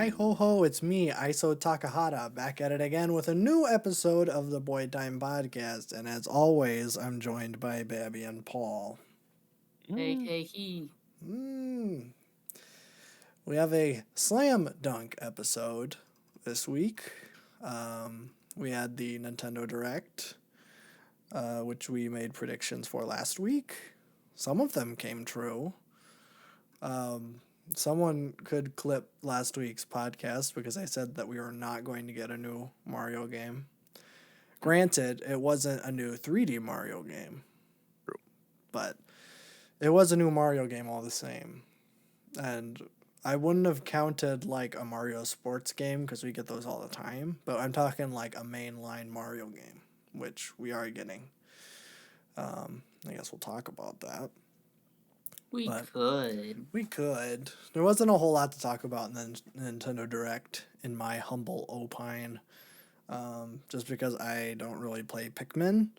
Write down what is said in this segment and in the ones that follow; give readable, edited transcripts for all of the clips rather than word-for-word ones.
Hi ho ho, it's me, Iso Takahata, back at it again with a new episode of the Boy Time Podcast, and as always, I'm joined by Babby and Paul. Hey, hey, he. Mm. We have a slam dunk episode this week. We had the Nintendo Direct, which we made predictions for last week. Some of them came true. Someone could clip last week's podcast because I said that we were not going to get a new Mario game. Granted, it wasn't a new 3D Mario game, but it was a new Mario game all the same. And I wouldn't have counted like a Mario sports game because we get those all the time, but I'm talking like a mainline Mario game, which we are getting. I guess we'll talk about that. We But could. we could. There wasn't a whole lot to talk about in the Nintendo Direct, in my humble opine. Just because I don't really play Pikmin,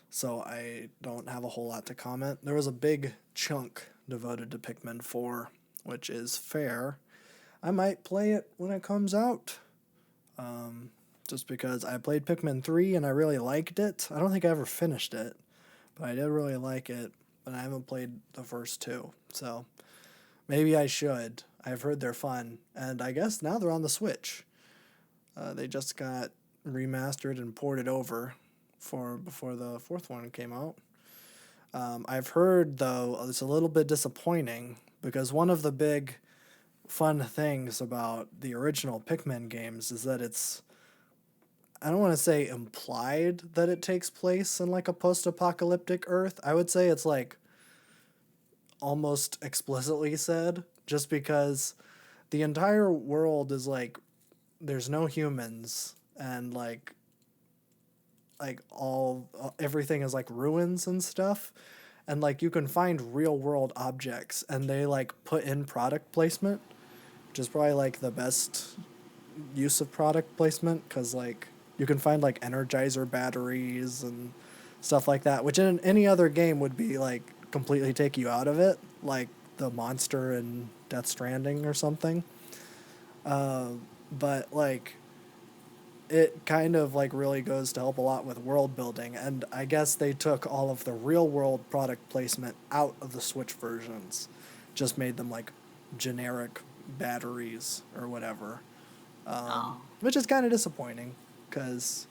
so I don't have a whole lot to comment. There was a big chunk devoted to Pikmin 4, which is fair. I might play it when it comes out. Just because I played Pikmin 3 and I really liked it. I don't think I ever finished it, but I did really like it. But I haven't played the first two, so maybe I should. I've heard they're fun, and I guess now they're on the Switch. They just got remastered and ported over for before the fourth one came out. I've heard though it's a little bit disappointing because one of the big fun things about the original Pikmin games is that I don't want to say implied that it takes place in like a post-apocalyptic Earth. I would say it's like almost explicitly said, just because the entire world is like there's no humans and all everything is like ruins and stuff, and like you can find real world objects and they like put in product placement, which is probably like the best use of product placement because like you can find like energizer batteries and stuff like that, which in any other game would be like completely take you out of it, like the monster in Death Stranding or something. But like it kind of like really goes to help a lot with world building, and I guess they took all of the real world product placement out of the Switch versions, just made them like generic batteries or whatever, Oh. which is kind of disappointing because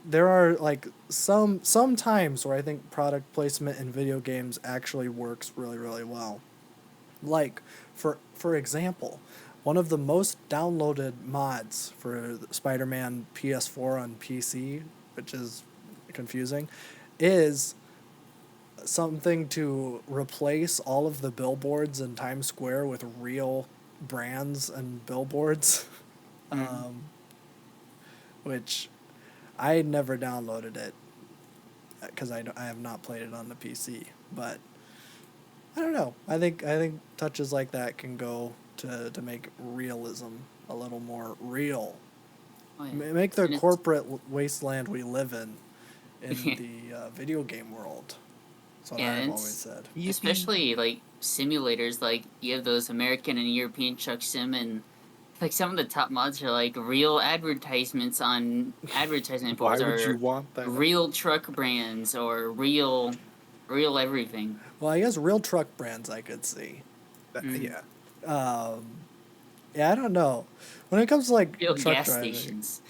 there are like some times where I think product placement in video games actually works really well. Like for example, one of the most downloaded mods for Spider-Man PS4 on PC, which is confusing, is something to replace all of the billboards in Times Square with real brands and billboards, Mm. which I never downloaded it because I have not played it on the PC. But I don't know. I think touches like that can go to make realism a little more real. Oh, yeah. Make the And it's. corporate wasteland we live in Yeah, the video game world. That's what I've and always it's. said. Yippee! Especially, like, simulators, like, you have those American and European Truck Sim, and, like, some of the top mods are, like, real advertisements on advertisement Why boards, would you or want that? real truck brands, or real everything. Well, I guess real truck brands I could see. Mm. Yeah, Yeah, I don't know. When it comes to like Real truck gas driving, stations.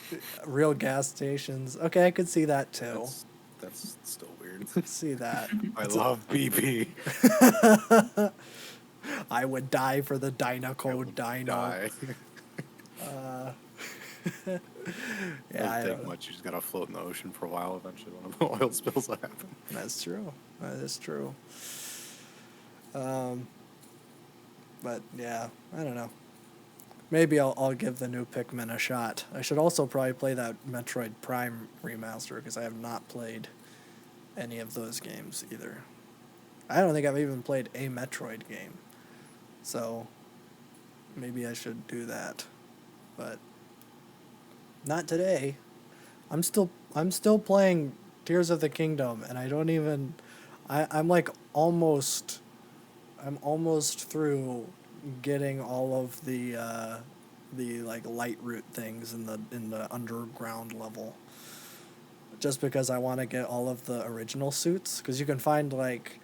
real gas stations. Okay, I could see that too. that's still weird. See that. I love BP. I would die for the I Dynaco would Dino. die. Yeah, I Doesn't take don't. much. You just gotta float in the ocean for a while. Eventually, one of the oil spills will happen. That's true. That is true. But yeah, I don't know. Maybe I'll give the new Pikmin a shot. I should also probably play that Metroid Prime remaster because I have not played any of those games either. I don't think I've even played a Metroid game. So maybe I should do that. But not today. I'm still playing Tears of the Kingdom, and I don't even I'm like almost through getting all of the the like light route things in the underground level. Just because I want to get all of the original suits, because you can find like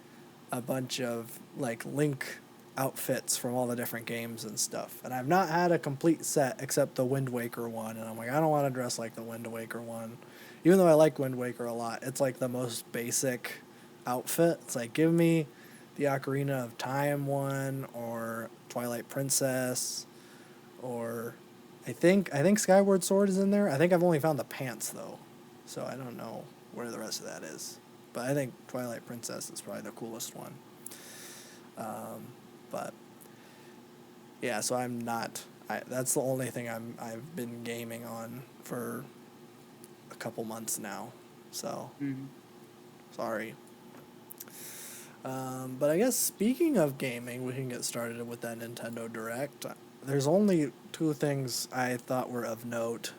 a bunch of like Link outfits from all the different games and stuff. And I've not had a complete set except the Wind Waker one, and I'm like, I don't want to dress like the Wind Waker one. Even though I like Wind Waker a lot, it's like the most basic outfit. It's like, give me the Ocarina of Time one, or Twilight Princess, or I think Skyward Sword is in there. I think I've only found the pants though, so I don't know where the rest of that is. But I think Twilight Princess is probably the coolest one. But yeah, so I'm not. That's the only thing I've been gaming on for a couple months now. So sorry. But I guess speaking of gaming, we can get started with that Nintendo Direct. There's only two things I thought were of note.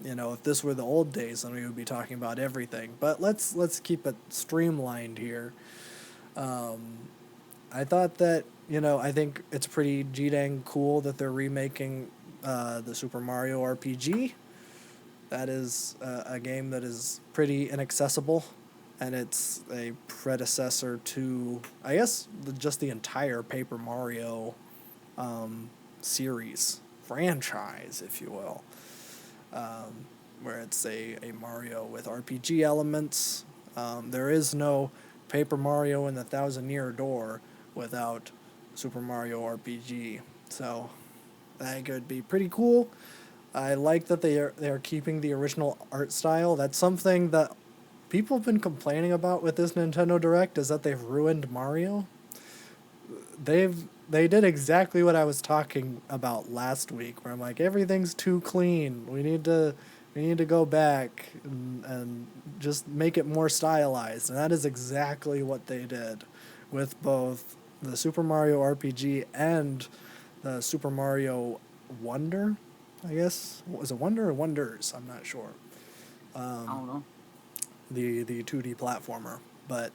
If this were the old days, then we would be talking about everything. But let's keep it streamlined here. I thought that, I think it's pretty G-dang cool that they're remaking the Super Mario RPG. That is a game that is pretty inaccessible, and it's a predecessor to, I guess, just the entire Paper Mario series, franchise, if you will, where it's a Mario with RPG elements. There is no Paper Mario and the Thousand Year Door without Super Mario RPG. So that could be pretty cool. I like that they are keeping the original art style. That's something that people have been complaining about with this Nintendo Direct, is that they've ruined Mario. They did exactly what I was talking about last week, where I'm like, everything's too clean. We need to go back and just make it more stylized. And that is exactly what they did with both the Super Mario RPG and the Super Mario Wonder, I guess. Was it Wonder or Wonders? I'm not sure. I don't know. The 2D platformer. But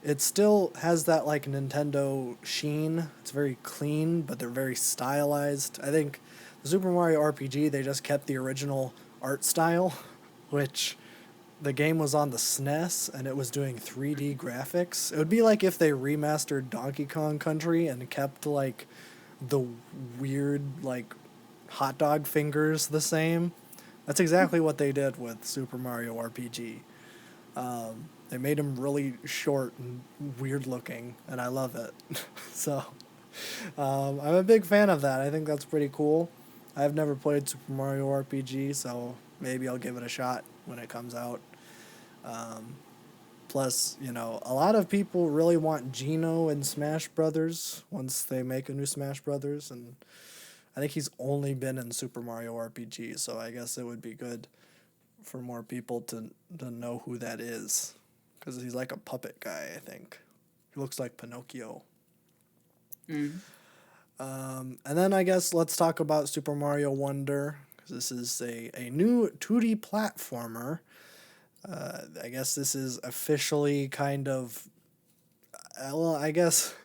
it still has that like Nintendo sheen. It's very clean, but they're very stylized. I think the Super Mario RPG, they just kept the original art style, which the game was on the SNES and it was doing 3D graphics. It would be like if they remastered Donkey Kong Country and kept like the weird like hot dog fingers the same. That's exactly what they did with Super Mario RPG. They made him really short and weird looking, and I love it. So I'm a big fan of that. I think that's pretty cool. I've never played Super Mario RPG, so maybe I'll give it a shot when it comes out. Plus, a lot of people really want Geno in Smash Brothers once they make a new Smash Brothers, and I think he's only been in Super Mario RPG, so I guess it would be good for more people to know who that is, because he's like a puppet guy, I think. He looks like Pinocchio. And then I guess let's talk about Super Mario Wonder, because this is a new 2D platformer. I guess this is officially kind of, I guess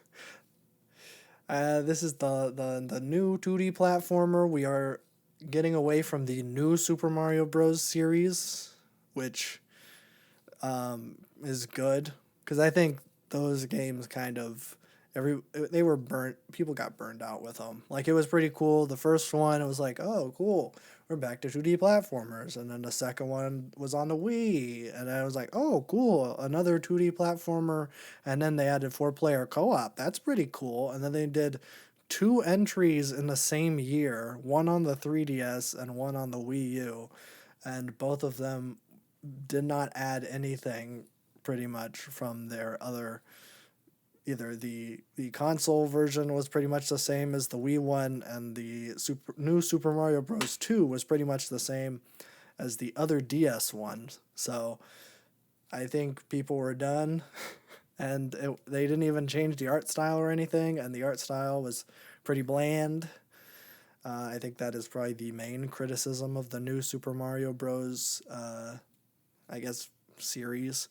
this is the new 2D platformer. We are getting away from the new Super Mario Bros. Series, which is good, because I think those games kind of they were burnt. People got burned out with them. Like, it was pretty cool. The first one, it was like, oh, cool, we're back to 2D platformers. And then the second one was on the Wii, and I was like, oh, cool, another 2D platformer. And then they added 4-player co-op. That's pretty cool. And then they did 2 entries in the same year, one on the 3DS and one on the Wii U, and both of them did not add anything pretty much from their other. Either the console version was pretty much the same as the Wii one, and the new Super Mario Bros. 2 was pretty much the same as the other DS one. So I think people were done, and they didn't even change the art style or anything, and the art style was pretty bland. I think that is probably the main criticism of the new Super Mario Bros. I guess series.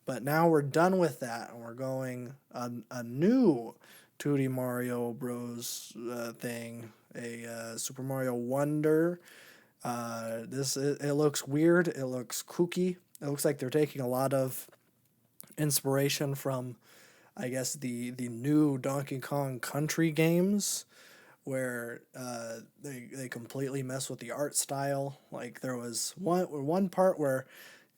But now we're done with that, and we're going a new 2D Mario Bros. Thing, a Super Mario Wonder. It looks weird. It looks kooky. It looks like they're taking a lot of inspiration from, I guess, the new Donkey Kong Country games, where they completely mess with the art style. Like there was one part where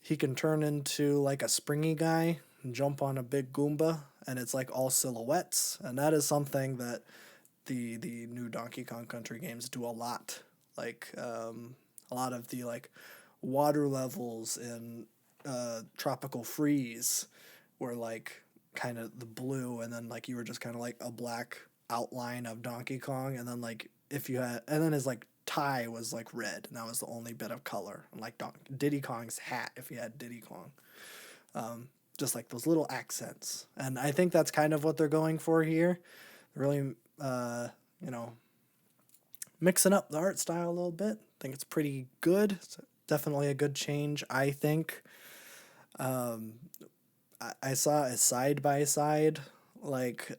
he can turn into like a springy guy and jump on a big Goomba, and it's like all silhouettes, and that is something that the new Donkey Kong Country games do a lot. Like a lot of the like water levels in Tropical Freeze were like kind of the blue, and then like you were just kind of like a black outline of Donkey Kong, and then like if you had, and then his like tie was like red, and that was the only bit of color. And like Diddy Kong's hat, if you had Diddy Kong, just like those little accents. And I think that's kind of what they're going for here. Really, you know, mixing up the art style a little bit. I think it's pretty good. It's definitely a good change, I think. I saw a side by side like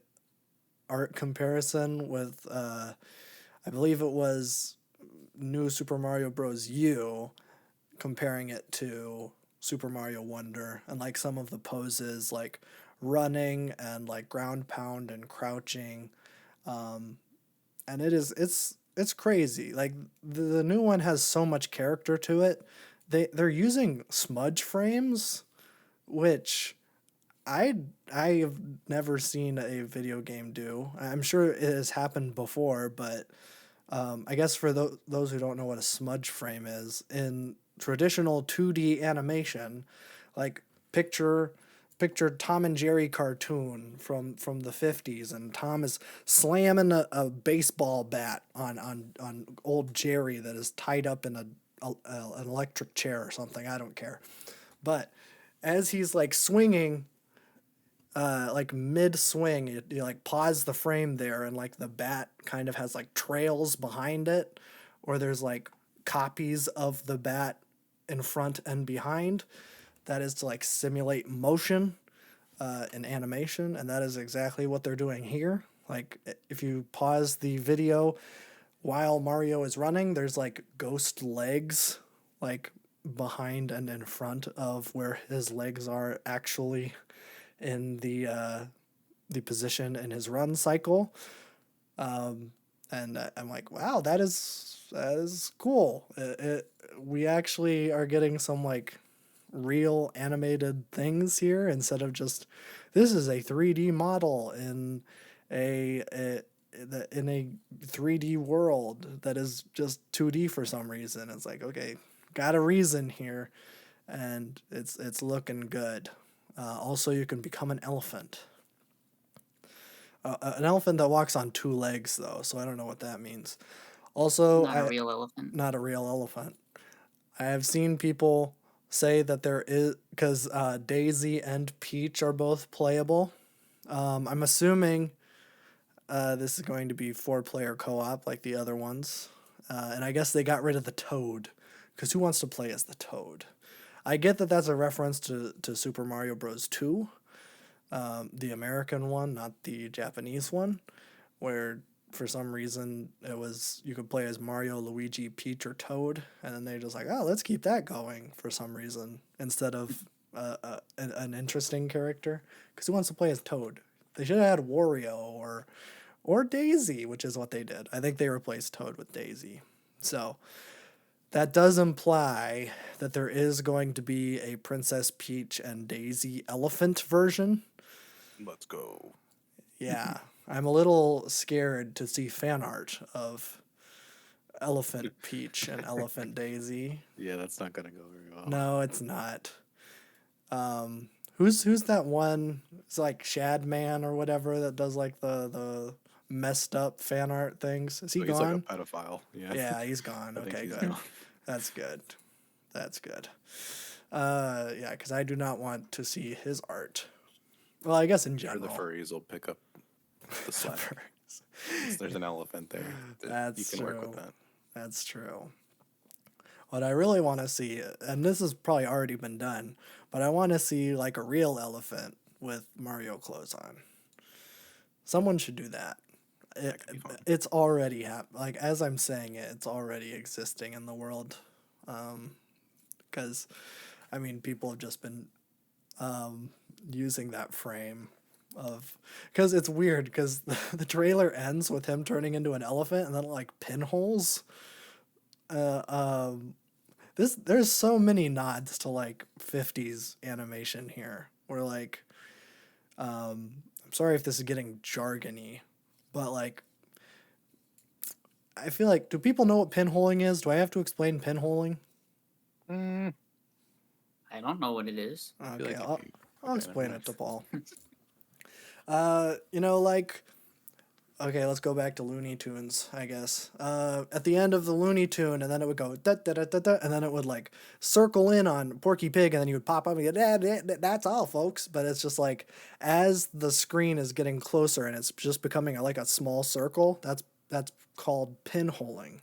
art comparison with I believe it was New Super Mario Bros. U, comparing it to Super Mario Wonder, and like some of the poses like running and like ground pound and crouching, and it's crazy. Like the new one has so much character to it. They're using smudge frames, which I have never seen a video game do. I'm sure it has happened before, but I guess for those who don't know what a smudge frame is, in traditional 2D animation, like picture Tom and Jerry cartoon from the 50s, and Tom is slamming a baseball bat on old Jerry that is tied up in an electric chair or something. I don't care. But as he's like swinging, like mid swing, you like pause the frame there, and like the bat kind of has like trails behind it, or there's like copies of the bat in front and behind. That is to like simulate motion in animation, and that is exactly what they're doing here. Like if you pause the video while Mario is running, there's like ghost legs like behind and in front of where his legs are actually in the position in his run cycle. And I'm like, wow, that is cool. We actually are getting some like real animated things here, instead of just, this is a 3D model in in a 3D world that is just 2D for some reason. It's like, okay, got a reason here, and it's looking good. Also, you can become an elephant. An elephant that walks on two legs, though, so I don't know what that means. Also, Not a real elephant. not a real elephant. I have seen people say that there is, because Daisy and Peach are both playable. I'm assuming this is going to be 4-player co-op like the other ones. And I guess they got rid of the Toad, because who wants to play as the Toad? I get that that's a reference to Super Mario Bros. 2, the American one, not the Japanese one, where for some reason it was, you could play as Mario, Luigi, Peach, or Toad, and then they're just like, oh, let's keep that going for some reason instead of an interesting character, because who wants to play as Toad? They should have had Wario or Daisy, which is what they did. I think they replaced Toad with Daisy. So that does imply that there is going to be a Princess Peach and Daisy elephant version. Let's go. Yeah, I'm a little scared to see fan art of Elephant Peach and Elephant Daisy. Yeah, that's not gonna go very well. No, it's not. Who's that one? It's like Shad Man or whatever that does like the messed up fan art things. Is he So he's gone? like a pedophile. Yeah. Yeah, he's gone. I think Okay, he's good. gone. That's good. That's good. Yeah, because I do not want to see his art. Well, I guess in Sure, general. the furries will pick up the slack. There's an elephant there. That's you can work with true. that. That's true. What I really want to see, and this has probably already been done, but I want to see like a real elephant with Mario clothes on. Someone should do that. That could be fun. It's already like as I'm saying it, it's already existing in the world. Because I mean, people have just been using that frame of because it's weird because the trailer ends with him turning into an elephant and then like pinholes. Uh, um, there's so many nods to like 50s animation here. Where like, I'm sorry if this is getting jargony, but like I feel like, do people know what pinholing is? Do I have to explain pinholing? Mm, I don't know what it is. I feel Okay, like if I'll, you I'll okay, explain never it to mind. Paul. You know, like, okay, let's go back to Looney Tunes, I guess. At the end of the Looney Tune, and then it would go da da da da da, and then it would like circle in on Porky Pig, and then you would pop up and go, that's all, folks. But it's just like as the screen is getting closer and it's just becoming like a small circle. That's called pinholing.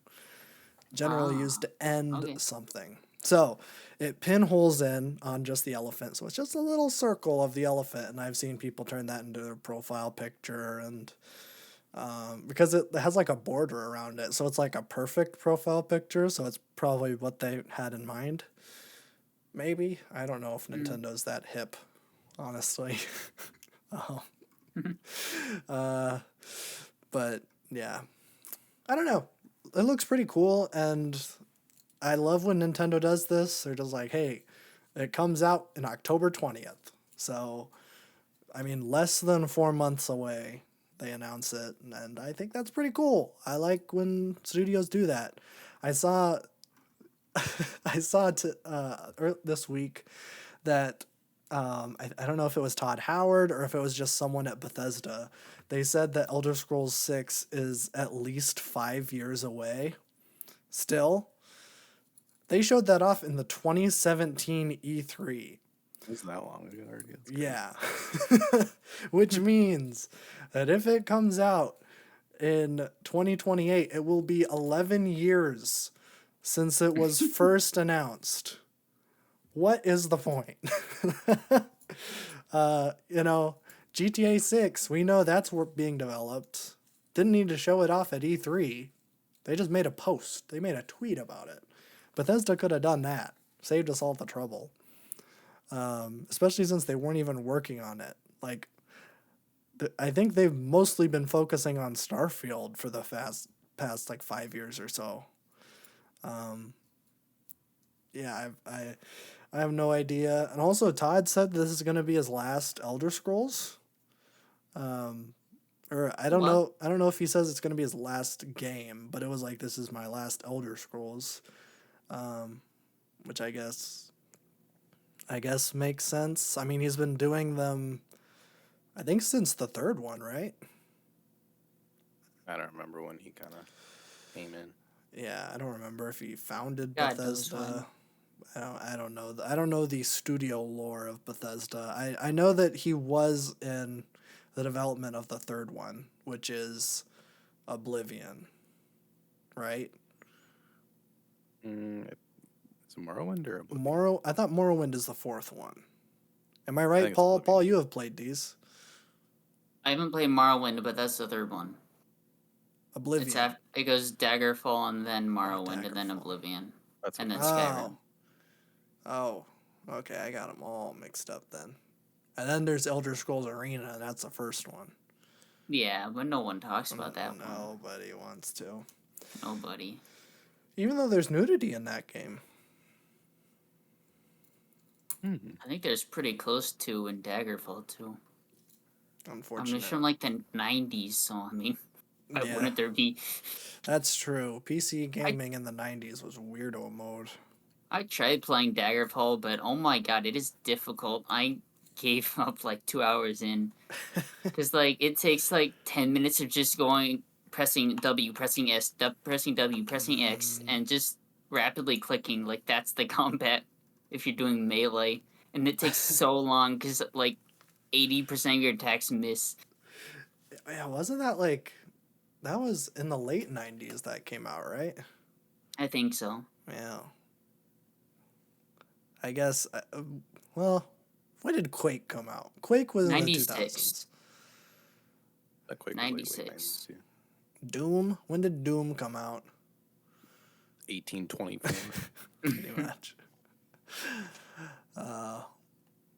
Generally used Ah, to end okay. something. So it pinholes in on just the elephant. So it's just a little circle of the elephant. And I've seen people turn that into their profile picture and because it has like a border around it. So it's like a perfect profile picture. So it's probably what they had in mind. Maybe. I don't know if Mm. Nintendo's that hip, honestly. Oh. But yeah. I don't know. It looks pretty cool, and I love when Nintendo does this. They're just like, hey, it comes out in October 20th. So, I mean, less than 4 months away, they announce it. And I think that's pretty cool. I like when studios do that. I saw, this week that, I don't know if it was Todd Howard or if it was just someone at Bethesda. They said that Elder Scrolls 6 is at least 5 years away still. They showed that off in the 2017 E3. It was that long ago already. That's crazy. Yeah. Which means that if it comes out in 2028, it will be 11 years since it was first announced. What is the point? You know, GTA 6, we know that's being developed. Didn't need to show it off at E3. They just made a post. They made a tweet about it. Bethesda could have done that. Saved us all the trouble. Especially since they weren't even working on it. Like, I think they've mostly been focusing on Starfield for the past like 5 years or so. Yeah, I have no idea. And also, Todd said this is going to be his last Elder Scrolls. Or I don't What? know. I don't know if he says it's going to be his last game, but it was like this is my last Elder Scrolls, which I guess makes sense. I mean, he's been doing them, I think, since the third one, right? I don't remember when he kind of came in. Yeah, I don't remember if he founded God knows when. Bethesda. I don't know. I don't know the studio lore of Bethesda. I know that he was in the development of the third one, which is Oblivion, right? Is it Morrowind or Oblivion? I thought Morrowind is the fourth one. Am I I right, think it's Paul? Oblivion. Paul, you have played these. I haven't played Morrowind, but that's the third one. Oblivion. It goes Daggerfall and then Morrowind and then Daggerfall. Oblivion That's and what then it is. Skyrim. Oh, okay. I got them all mixed up then. And then there's Elder Scrolls Arena, and that's the first one. Yeah, but no one talks about that one. Nobody wants to. Nobody. Even though there's nudity in that game. I think there's pretty close to in Daggerfall too. Unfortunate. It's from like the 90s, so I mean, why Yeah. wouldn't there be? That's true. PC gaming in the 90s was weirdo mode. I tried playing Daggerfall, but oh my god, it is difficult. I gave up like 2 hours in. Because like it takes like 10 minutes of just pressing W, pressing S, pressing W, pressing X, and just rapidly clicking. Like that's the combat if you're doing melee. And it takes so long because like 80% of your attacks miss. Yeah, wasn't that like... That was in the late 90s that came out, right? I think so. Yeah. I guess... well, when did Quake come out? Quake was in the 96. 2000s. A quick 96. Doom? When did Doom come out? 1824. Pretty much.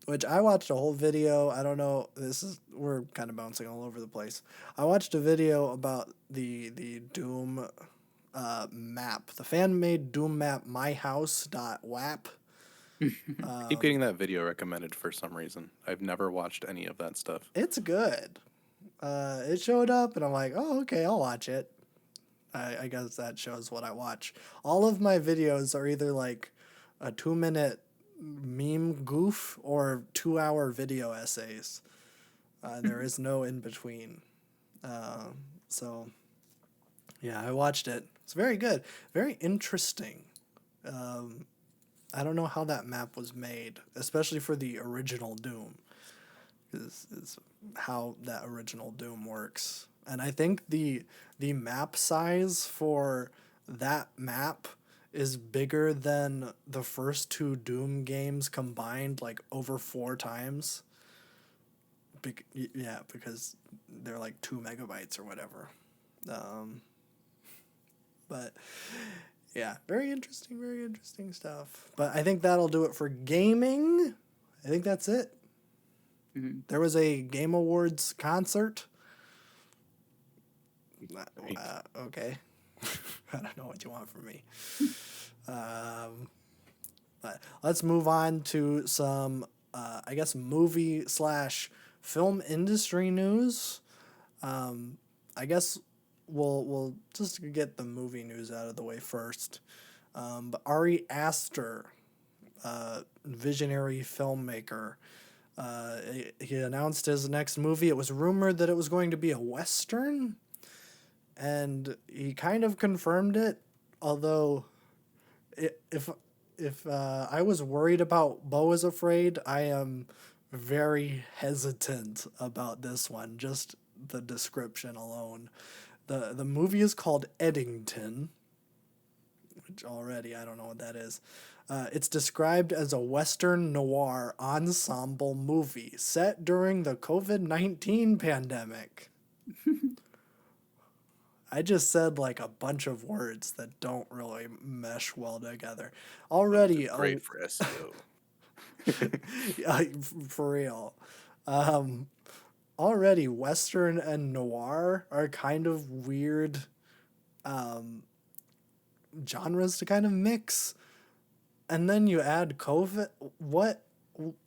Which I watched a whole video. I don't know. We're kind of bouncing all over the place. I watched a video about the Doom map, the fan made Doom map, myhouse.wap. I keep getting that video recommended for some reason. I've never watched any of that stuff. It's good. It showed up, and I'm like, oh, okay, I'll watch it. I guess that shows what I watch. All of my videos are either like a 2-minute meme goof or 2-hour video essays. There is no in between. So, yeah, I watched it. It's very good. Very interesting. I don't know how that map was made, especially for the original Doom. Is how that original Doom works. And I think the map size for that map is bigger than the first 2 Doom games combined, like over 4 times. Because they're like 2 megabytes or whatever. But yeah, very interesting stuff. But I think that'll do it for gaming. I think that's it. Mm-hmm. There was a Game Awards concert. Okay. I don't know what you want from me. But let's move on to some, I guess, movie/film industry news. I guess we'll just get the movie news out of the way first. But Ari Aster, visionary filmmaker, he announced his next movie. It was rumored that it was going to be a Western, and he kind of confirmed it, although if I was worried about Beau is Afraid, I am very hesitant about this one, just the description alone. The movie is called Eddington, which already I don't know what that is. It's described as a Western noir ensemble movie set during the COVID-19 pandemic. I just said like a bunch of words that don't really mesh well together. Already, Great for SEO. yeah, for real. Already, Western and noir are kind of weird genres to kind of mix. And then you add COVID. What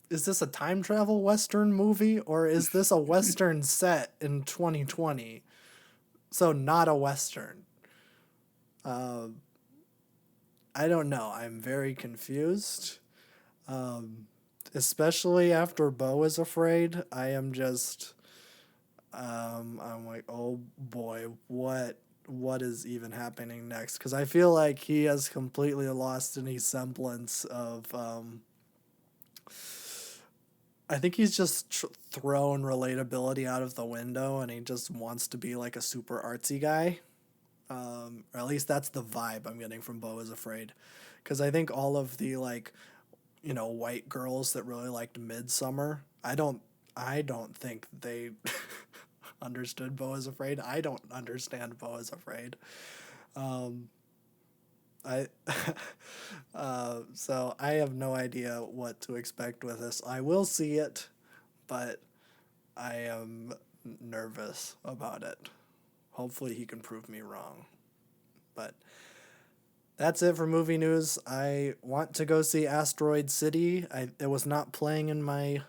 is this, a time travel Western movie, or is this a Western set in 2020? So not a Western. I don't know. I'm very confused. Especially after Beau is Afraid. I am just I'm like, oh boy, what is even happening next? Because I feel like he has completely lost any semblance of I think he's just thrown relatability out of the window, and he just wants to be like a super artsy guy. Or at least that's the vibe I'm getting from Beau is Afraid. Because I think all of the like, white girls that really liked Midsummer, I don't think they understood Beau is Afraid. I don't understand Beau is Afraid. So I have no idea what to expect with this. I will see it, but I am nervous about it. Hopefully he can prove me wrong. But that's it for movie news. I want to go see Asteroid City. It was not playing in my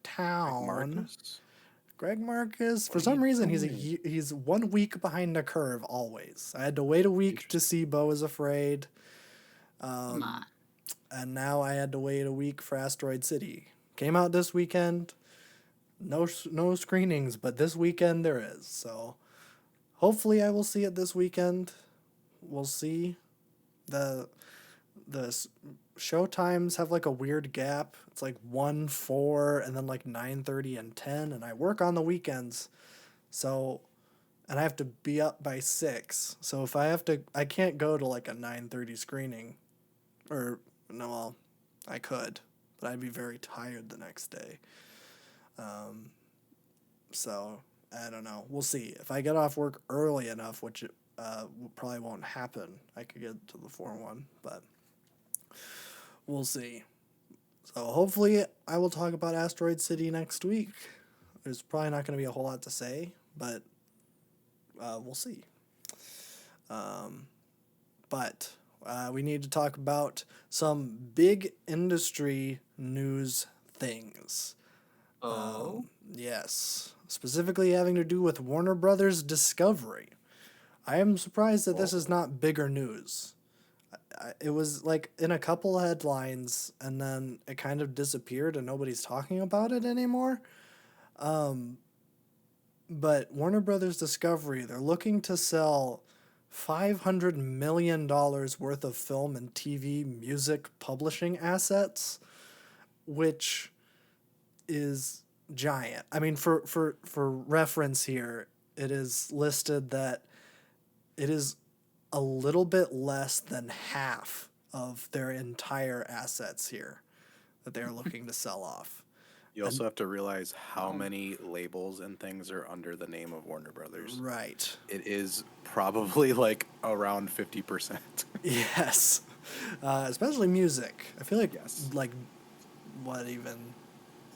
town. Marcus? Greg Marcus, for some reason, he's 1 week behind the curve always. I had to wait a week to see Beau is Afraid. Come on. And now I had to wait a week for Asteroid City. Came out this weekend. No screenings, but this weekend there is. So hopefully I will see it this weekend. We'll see. The show times have like a weird gap. It's like 1, 4, and then like 9:30 and 10, and I work on the weekends. So, and I have to be up by 6. So if I can't go to like a 9:30 screening. Or, no, well, I could, but I'd be very tired the next day. So I don't know. We'll see. If I get off work early enough, which probably won't happen, I could get to the 4-1, but we'll see. So hopefully I will talk about Asteroid City next week. There's probably not going to be a whole lot to say, but we'll see. But we need to talk about some big industry news things. Oh, Yes, specifically having to do with Warner Brothers Discovery. I am surprised that this is not bigger news. It was like in a couple headlines and then it kind of disappeared and nobody's talking about it anymore. But Warner Brothers Discovery, they're looking to sell $500 million worth of film and TV music publishing assets, which is giant. I mean, for reference here, it is listed that it is a little bit less than half of their entire assets here that they're looking to sell off. You also have to realize how many labels and things are under the name of Warner Brothers. Right. It is probably like around 50%. Yes. Especially music. I feel like, Yes. like, what even?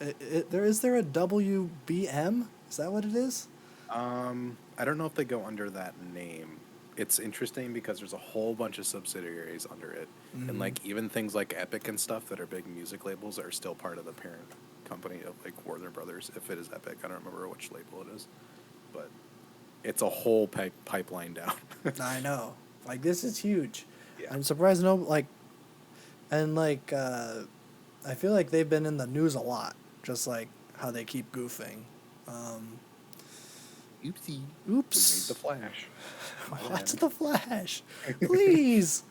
Is there a WBM? Is that what it is? I don't know if they go under that name. It's interesting because there's a whole bunch of subsidiaries under it. And like even things like Epic and stuff that are big music labels are still part of the parent company of like Warner Brothers, if it is Epic. I don't remember which label it is. But it's a whole pipeline down. I know. Like, this is huge. Yeah. I'm surprised I feel like they've been in the news a lot, just like how they keep goofing. Oopsie. Oops. We made the Flash. What's the Flash? Please.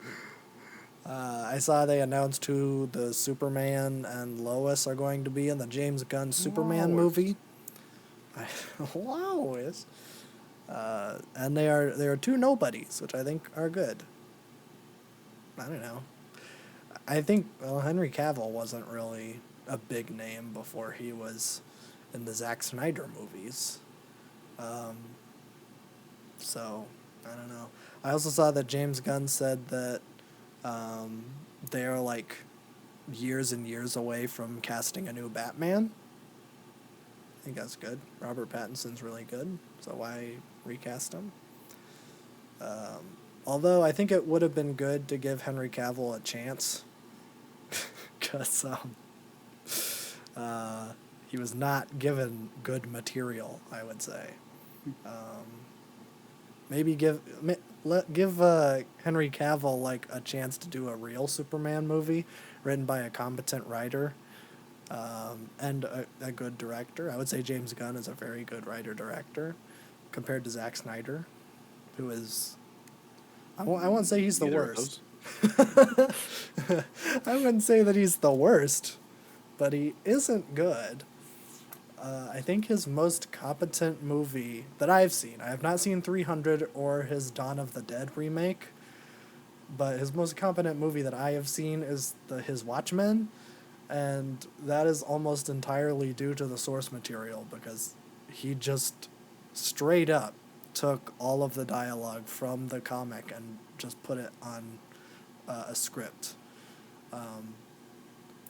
I saw they announced who the Superman and Lois are going to be in the James Gunn Superman movie. Lois. And they are two nobodies, which I think are good. I don't know. I think Henry Cavill wasn't really a big name before he was in the Zack Snyder movies. So I don't know. I also saw that James Gunn said that they are like years and years away from casting a new Batman. I think that's good. Robert Pattinson's really good, so why recast him? Although I think it would have been good to give Henry Cavill a chance, because he was not given good material, I would say. Maybe give Henry Cavill like a chance to do a real Superman movie written by a competent writer and a good director. I would say James Gunn is a very good writer-director compared to Zack Snyder, who is... I won't say he's the Neither of worst. those. I wouldn't say that he's the worst, but he isn't good. I think his most competent movie that I've seen, I have not seen 300 or his Dawn of the Dead remake, but his most competent movie that I have seen is his Watchmen, and that is almost entirely due to the source material, because he just straight up took all of the dialogue from the comic and just put it on a script.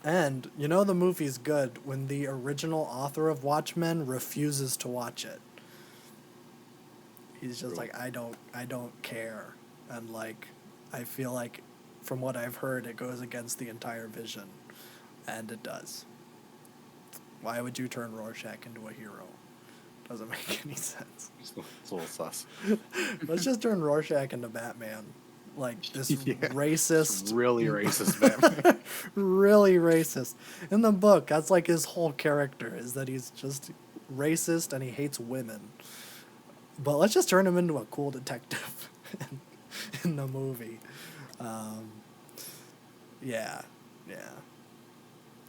And you know the movie's good when the original author of Watchmen refuses to watch it. He's just like, I don't care. And like, I feel like from what I've heard, it goes against the entire vision. And it does. Why would you turn Rorschach into a hero? Doesn't make any sense. It's a little sus. Let's just turn Rorschach into Batman. Like this Yeah. racist. It's really racist, Batman. Really racist. In the book, that's like his whole character, is that he's just racist and he hates women. But let's just turn him into a cool detective in the movie. Yeah.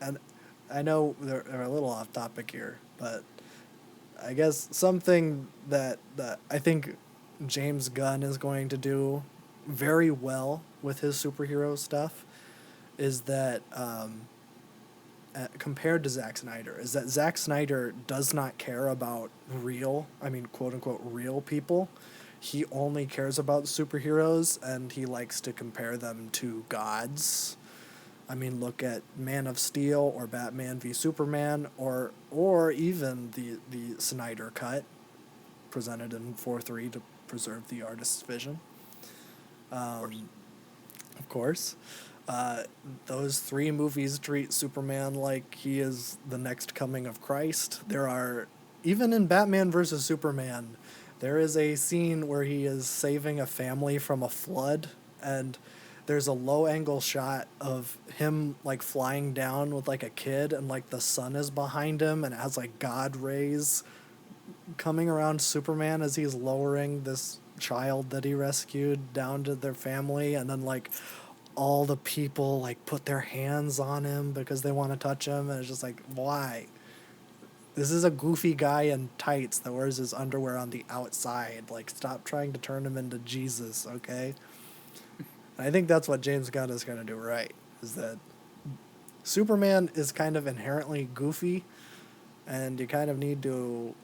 And I know they're a little off topic here, but I guess something that I think James Gunn is going to do very well with his superhero stuff is that compared to Zack Snyder is that Zack Snyder does not care about quote unquote real people. He only cares about superheroes, and he likes to compare them to gods. I mean, look at Man of Steel or Batman v Superman, or even the Snyder cut presented in 4:3 to preserve the artist's vision. Of course. Uh, those three movies treat Superman like he is the next coming of Christ. Even in Batman versus Superman, there is a scene where he is saving a family from a flood, and there's a low angle shot of him like flying down with like a kid, and like the sun is behind him, and it has like God rays coming around Superman as he's lowering this child that he rescued down to their family, and then like all the people like put their hands on him because they want to touch him, and it's just like, why? This is a goofy guy in tights that wears his underwear on the outside. Like, stop trying to turn him into Jesus, okay? And I think that's what James Gunn is going to do right, is that Superman is kind of inherently goofy, and you kind of need to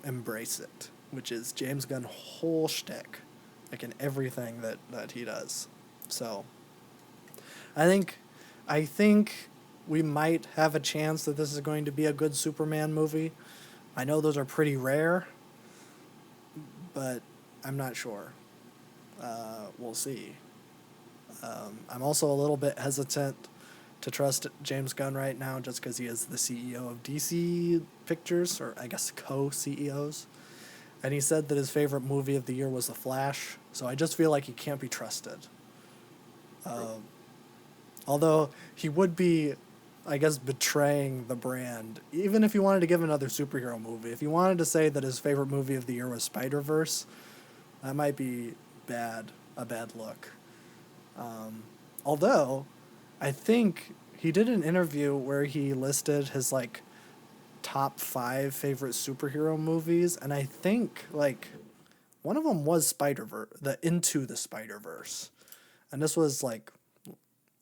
embrace it, which is James Gunn's whole shtick, like in everything that he does. So, I think we might have a chance that this is going to be a good Superman movie. I know those are pretty rare, but I'm not sure. We'll see. I'm also a little bit hesitant to trust James Gunn right now just because he is the CEO of DC Pictures, or I guess co-CEOs. And he said that his favorite movie of the year was The Flash, so I just feel like he can't be trusted. Although he would be, I guess, betraying the brand. Even if he wanted to give another superhero movie, if he wanted to say that his favorite movie of the year was Spider-Verse, that might be a bad look. Although, I think he did an interview where he listed his, like, top 5 favorite superhero movies, and I think, like, one of them was Spider-Verse, the Into the Spider-Verse. And this was, like,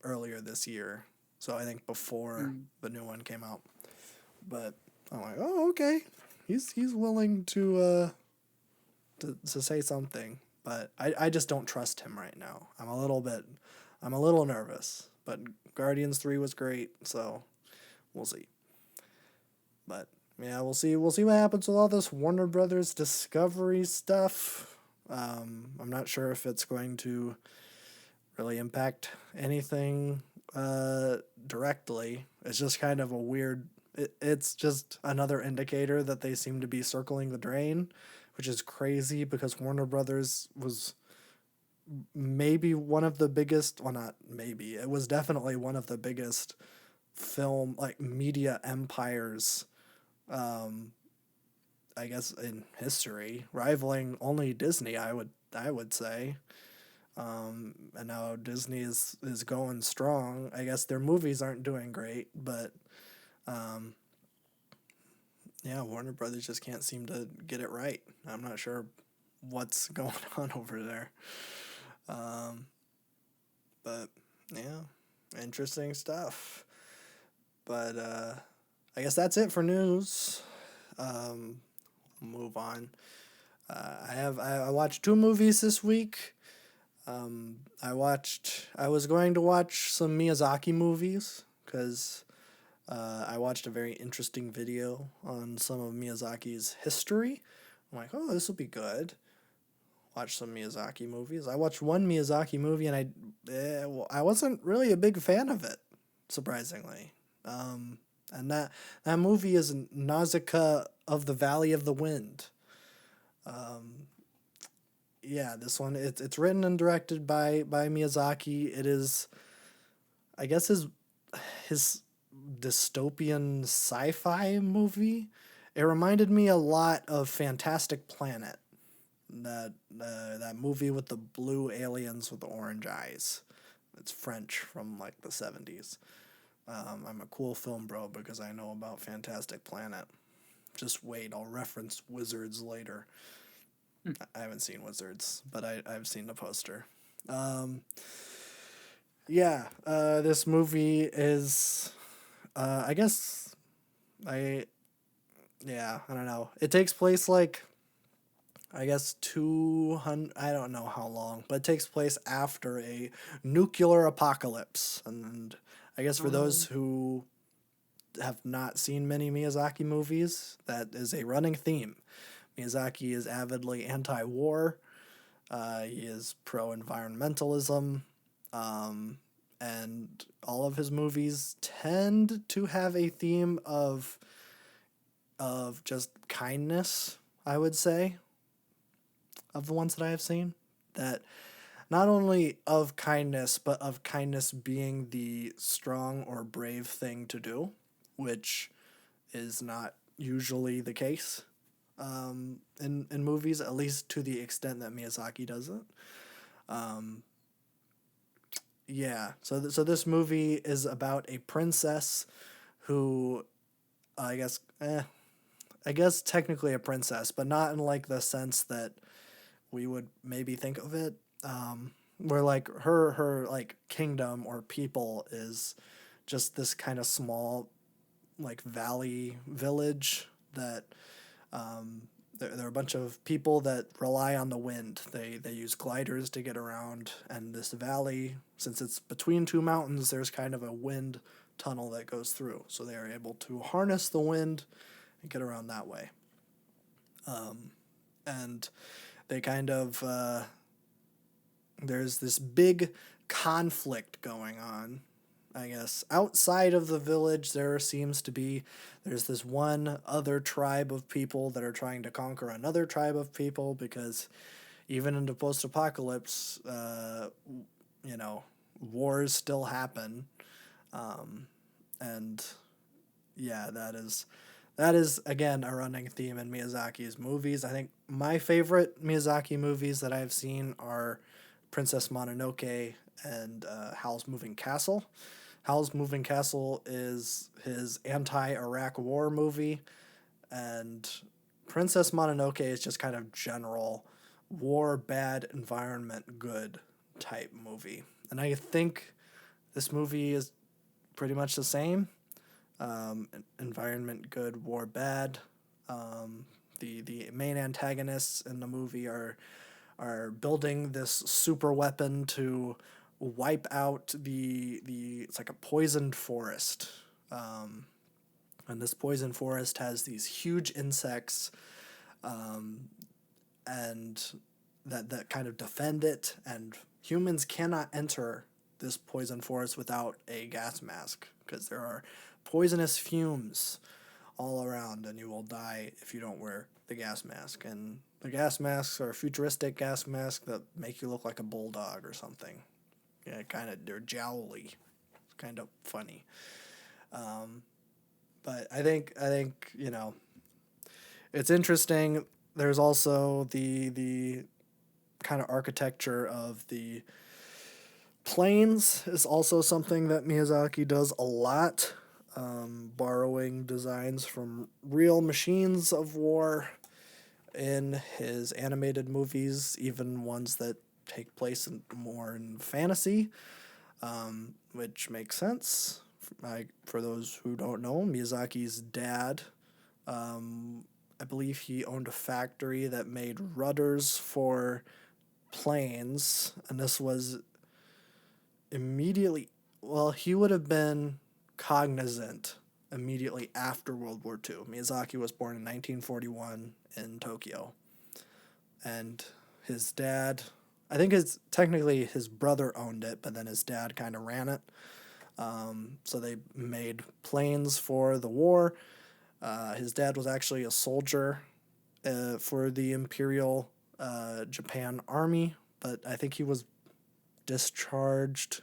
earlier this year, so I think before the new one came out. But I'm like, oh, okay, he's willing to say something, but I just don't trust him right now. I'm a little nervous. But Guardians 3 was great, so we'll see. But yeah, we'll see what happens with all this Warner Brothers Discovery stuff. I'm not sure if it's going to really impact anything directly. It's just kind of a weird. It's just another indicator that they seem to be circling the drain, which is crazy because Warner Brothers was maybe one of the biggest. Well, not maybe. It was definitely one of the biggest film like media empires. I guess in history, rivaling only Disney. I would say. And now Disney is going strong. I guess their movies aren't doing great, but yeah, Warner Brothers just can't seem to get it right. I'm not sure what's going on over there. But yeah, interesting stuff. But I guess that's it for news. Move on. I watched 2 movies this week. I was going to watch some Miyazaki movies because I watched a very interesting video on some of Miyazaki's history. I'm like, oh, this will be good. Watch some Miyazaki movies. I watched one Miyazaki movie and I wasn't really a big fan of it, surprisingly. And that movie is Nausicaa of the Valley of the Wind. Yeah, this one it's written and directed by Miyazaki. It is, I guess, his dystopian sci-fi movie. It reminded me a lot of Fantastic Planet, that movie with the blue aliens with the orange eyes. It's French from like the 70s. I'm a cool film bro because I know about Fantastic Planet. Just wait, I'll reference Wizards later. I haven't seen Wizards, but I've seen the poster. Yeah, this movie is I guess I I don't know. It takes place like I guess 200, I don't know how long, but it takes place after a nuclear apocalypse. And I guess for those Oh. who have not seen many Miyazaki movies, that is a running theme. Miyazaki is avidly anti-war. He is pro-environmentalism. Um, and all of his movies tend to have a theme of just kindness, I would say, of the ones that I have seen. That not only of kindness, but of kindness being the strong or brave thing to do, which is not usually the case in movies, at least to the extent that Miyazaki does it. Um, yeah, so this movie is about a princess who, I guess, I guess technically a princess, but not in like the sense that we would maybe think of it. Where like her like kingdom or people is just this kind of small like valley village that there are a bunch of people that rely on the wind. They use gliders to get around, and this valley, since it's between two mountains, there's kind of a wind tunnel that goes through. So they are able to harness the wind and get around that way. And they kind of there's this big conflict going on. I guess outside of the village, there's this one other tribe of people that are trying to conquer another tribe of people because even in the post-apocalypse, you know, wars still happen, and yeah, that is again a running theme in Miyazaki's movies. I think my favorite Miyazaki movies that I've seen are Princess Mononoke and Howl's Moving Castle. Howl's Moving Castle is his anti-Iraq war movie, and Princess Mononoke is just kind of general war bad, environment good type movie. And I think this movie is pretty much the same. Environment good, war bad. The main antagonists in the movie are building this super weapon to wipe out the it's like a poisoned forest. And this poison forest has these huge insects, and that kind of defend it, and humans cannot enter this poison forest without a gas mask because there are poisonous fumes all around, and you will die if you don't wear the gas mask. And the gas masks are futuristic gas masks that make you look like a bulldog or something. Yeah, they're jowly. It's kind of funny. But I think it's interesting. There's also the kind of architecture of the planes is also something that Miyazaki does a lot, borrowing designs from real machines of war in his animated movies, even ones that take place more in fantasy, which makes sense. For those who don't know, Miyazaki's dad, I believe he owned a factory that made rudders for planes, and this was immediately, well, he would have been cognizant immediately after World War II. Miyazaki was born in 1941 in Tokyo, and his dad, I think technically his brother owned it, but then his dad kind of ran it. So they made planes for the war. His dad was actually a soldier for the Imperial Japan Army, but I think he was discharged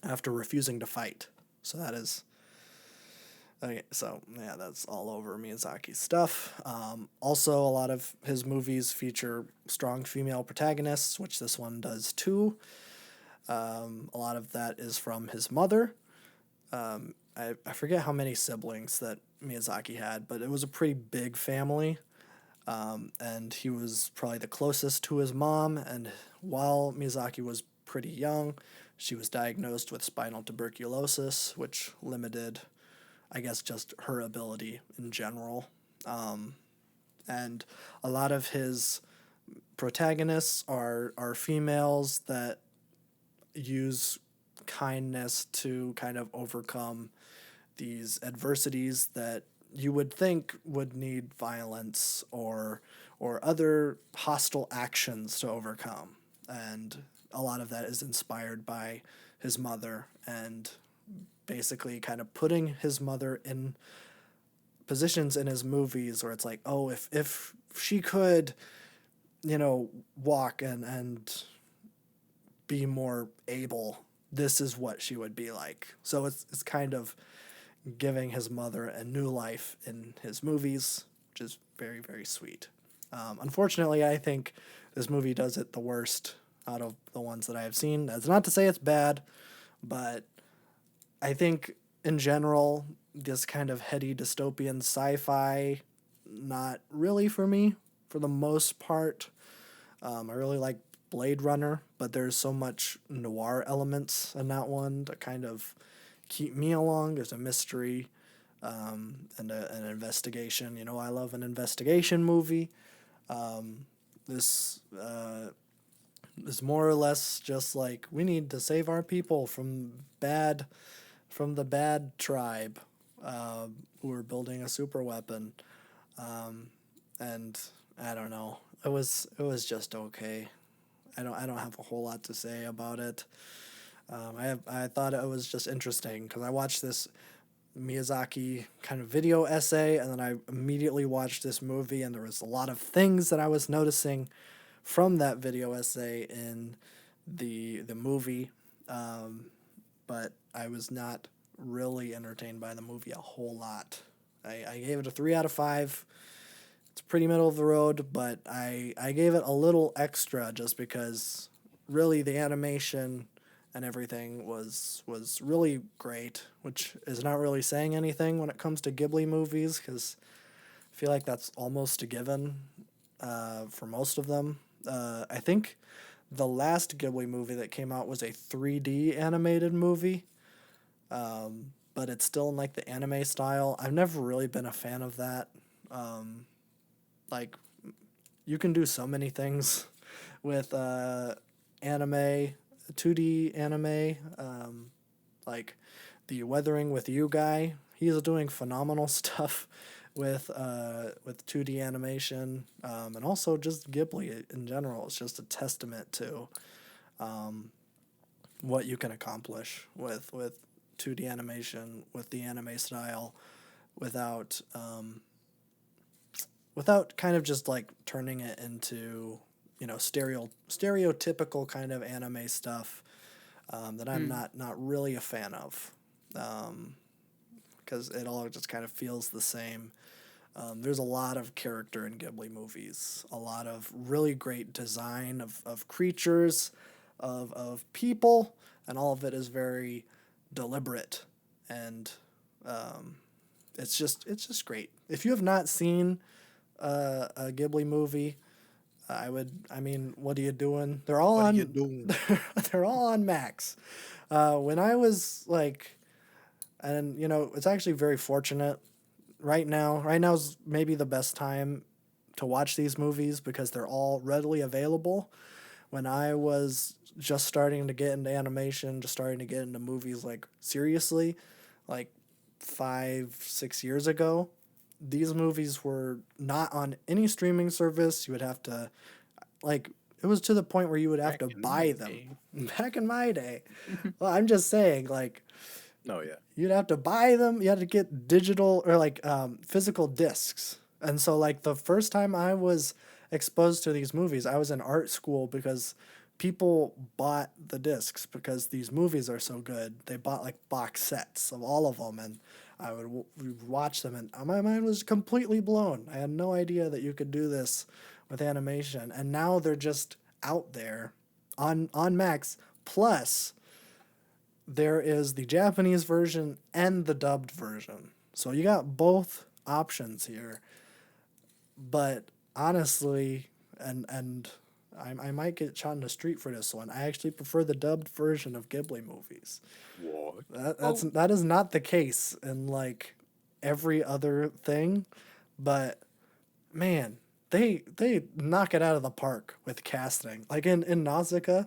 after refusing to fight. So that is okay. So yeah, that's all over Miyazaki's stuff. Also, a lot of his movies feature strong female protagonists, which this one does too. A lot of that is from his mother. I forget how many siblings that Miyazaki had, but it was a pretty big family. And he was probably the closest to his mom. And while Miyazaki was pretty young, she was diagnosed with spinal tuberculosis, which limited, I guess, just her ability in general. And a lot of his protagonists are females that use kindness to kind of overcome these adversities that you would think would need violence or other hostile actions to overcome. And a lot of that is inspired by his mother and basically kind of putting his mother in positions in his movies where it's like, oh, if she could, walk and be more able, this is what she would be like. So it's kind of giving his mother a new life in his movies, which is very, very sweet. Unfortunately, I think this movie does it the worst out of the ones that I have seen. That's not to say it's bad, but I think in general, this kind of heady dystopian sci-fi, not really for me, for the most part. I really like Blade Runner, but there's so much noir elements in that one to kind of keep me along. There's a mystery and an investigation. I love an investigation movie. This is more or less just like, we need to save our people from the bad tribe who are building a super weapon. And I don't know. It was just okay. I don't have a whole lot to say about it. I thought it was just interesting because I watched this Miyazaki kind of video essay, and then I immediately watched this movie, and there was a lot of things that I was noticing from that video essay in the movie, but I was not really entertained by the movie a whole lot. I gave it a 3 out of 5. It's pretty middle of the road, but I gave it a little extra just because really the animation and everything was really great, which is not really saying anything when it comes to Ghibli movies, because I feel like that's almost a given for most of them. I think the last Ghibli movie that came out was a 3D animated movie, but it's still in like the anime style. I've never really been a fan of that. Like, you can do so many things with anime, 2D anime, like the Weathering with You guy. He's doing phenomenal stuff with 2D animation, and also just Ghibli in general. It's just a testament to what you can accomplish with 2D animation, with the anime style, without kind of just like turning it into stereotypical kind of anime stuff that I'm not really a fan of, because it all just kind of feels the same. There's a lot of character in Ghibli movies, a lot of really great design of creatures, of people, and all of it is very deliberate, and it's just great. If you have not seen a Ghibli movie, what are you doing? They're all What are on. you doing? They're all on Max. When I was like, and it's actually very fortunate. Right now's maybe the best time to watch these movies because they're all readily available. When I was just starting to get into animation, just starting to get into movies like seriously, like 5-6 years ago, these movies were not on any streaming service. You would have to, like, it was to the point where you would have Back to in buy my them. day. Back in my day. Well, I'm just saying, like, Oh yeah. you'd have to buy them. You had to get digital or like physical discs. And so, like, the first time I was exposed to these movies, I was in art school because people bought the discs because these movies are so good. They bought like box sets of all of them, and I would watch them, and my mind was completely blown. I had no idea that you could do this with animation, and now they're just out there on Max. Plus, there is the Japanese version and the dubbed version, so you got both options here. But honestly, and I might get shot in the street for this one. I actually prefer the dubbed version of Ghibli movies. What? Oh, That is not the case in like every other thing, but man, they knock it out of the park with casting. Like in Nausicaa,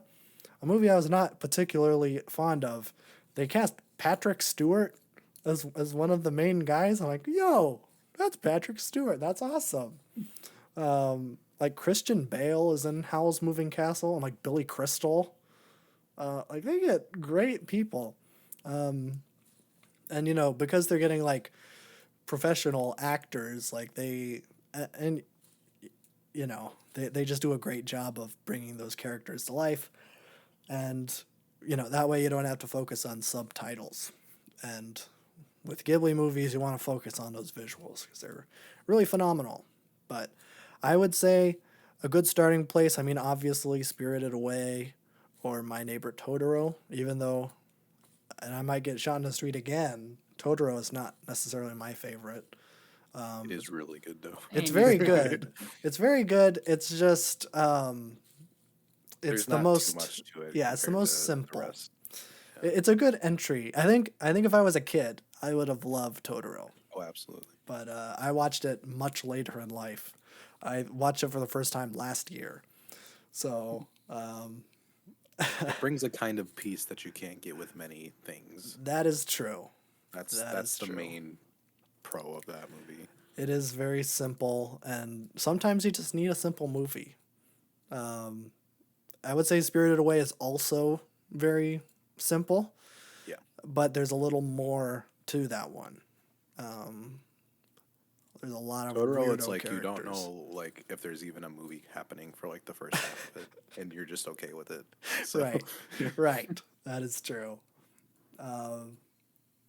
a movie I was not particularly fond of, they cast Patrick Stewart as one of the main guys. I'm like, yo, that's Patrick Stewart. That's awesome. Like Christian Bale is in Howl's Moving Castle, and like Billy Crystal. Like they get great people, and because they're getting like professional actors, like and they just do a great job of bringing those characters to life, and that way you don't have to focus on subtitles, and with Ghibli movies you want to focus on those visuals because they're really phenomenal. But I would say a good starting place, I mean, obviously Spirited Away or My Neighbor Totoro, even though, and I might get shot in the street again, Totoro is not necessarily my favorite. It is really good though. It's and very good. It's very good. It's just it's There's the not too most, much to it yeah, it's the compared most to the simple. rest. It's a good entry. I think if I was a kid, I would have loved Totoro. Oh, absolutely. But I watched it much later in life. I watched it for the first time last year. So It brings a kind of peace that you can't get with many things. that is true. That's That that's is the true. main pro of that movie. It is very simple, and sometimes you just need a simple movie. I would say Spirited Away is also very simple, Yeah. but there's a little more to that one. There's a lot of Totoro, weirdo it's like you don't characters. know like if there's even a movie happening for like the first half of it, and you're just okay with it. So Right, right. That is true.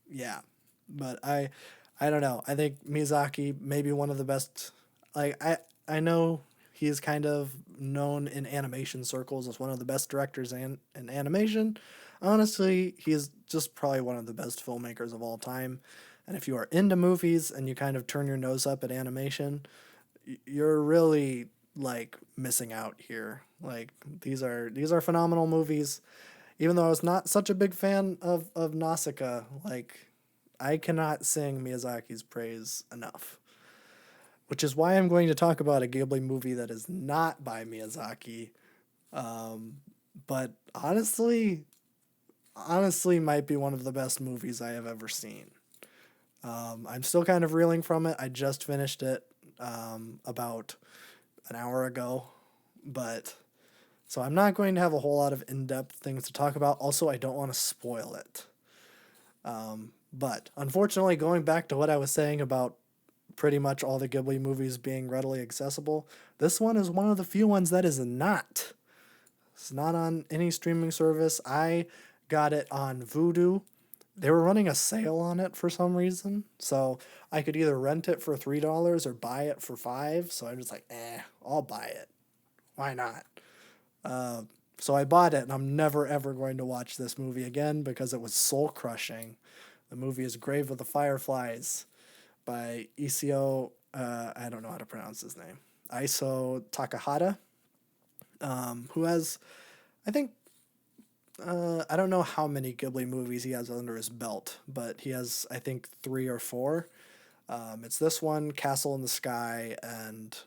Yeah, but I don't know. I think Miyazaki may be one of the best. Like I know he's kind of known in animation circles as one of the best directors in animation. Honestly, he's just probably one of the best filmmakers of all time. And if you are into movies and you kind of turn your nose up at animation, you're really like missing out here. Like these are phenomenal movies. Even though I was not such a big fan of Nausicaa, like I cannot sing Miyazaki's praise enough. Which is why I'm going to talk about a Ghibli movie that is not by Miyazaki, but honestly might be one of the best movies I have ever seen. I'm still kind of reeling from it. I just finished it about an hour ago, but so I'm not going to have a whole lot of in-depth things to talk about. Also, I don't want to spoil it. But unfortunately, going back to what I was saying about pretty much all the Ghibli movies being readily accessible, this one is one of the few ones that is not. It's not on any streaming service. I got it on Vudu. They were running a sale on it for some reason, so I could either rent it for $3 or buy it for 5. So I'm just like, I'll buy it. Why not? So I bought it, and I'm never ever going to watch this movie again because it was soul crushing. The movie is Grave of the Fireflies by Isao. I don't know how to pronounce his name. Iso Takahata, who has, I think, I don't know how many Ghibli movies he has under his belt, but he has, I think, 3 or 4. It's this one, Castle in the Sky, and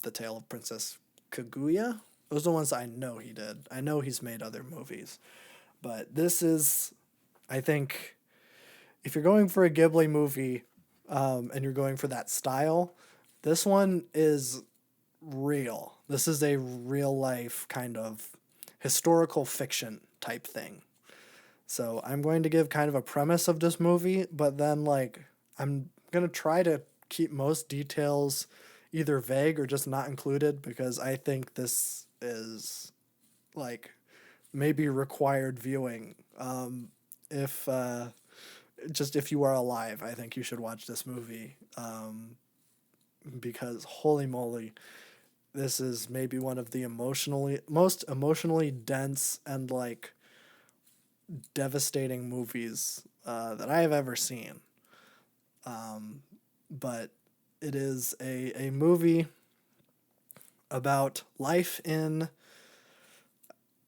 The Tale of Princess Kaguya. Those are the ones I know he did. I know he's made other movies. But this is, I think, if you're going for a Ghibli movie and you're going for that style, this one is real. This is a real life kind of historical fiction type thing. So I'm going to give kind of a premise of this movie, but then like I'm going to try to keep most details either vague or just not included because I think this is like maybe required viewing. If just if you are alive, I think you should watch this movie because holy moly, this is maybe one of the most emotionally dense and like devastating movies that I have ever seen. But it is a movie about life in,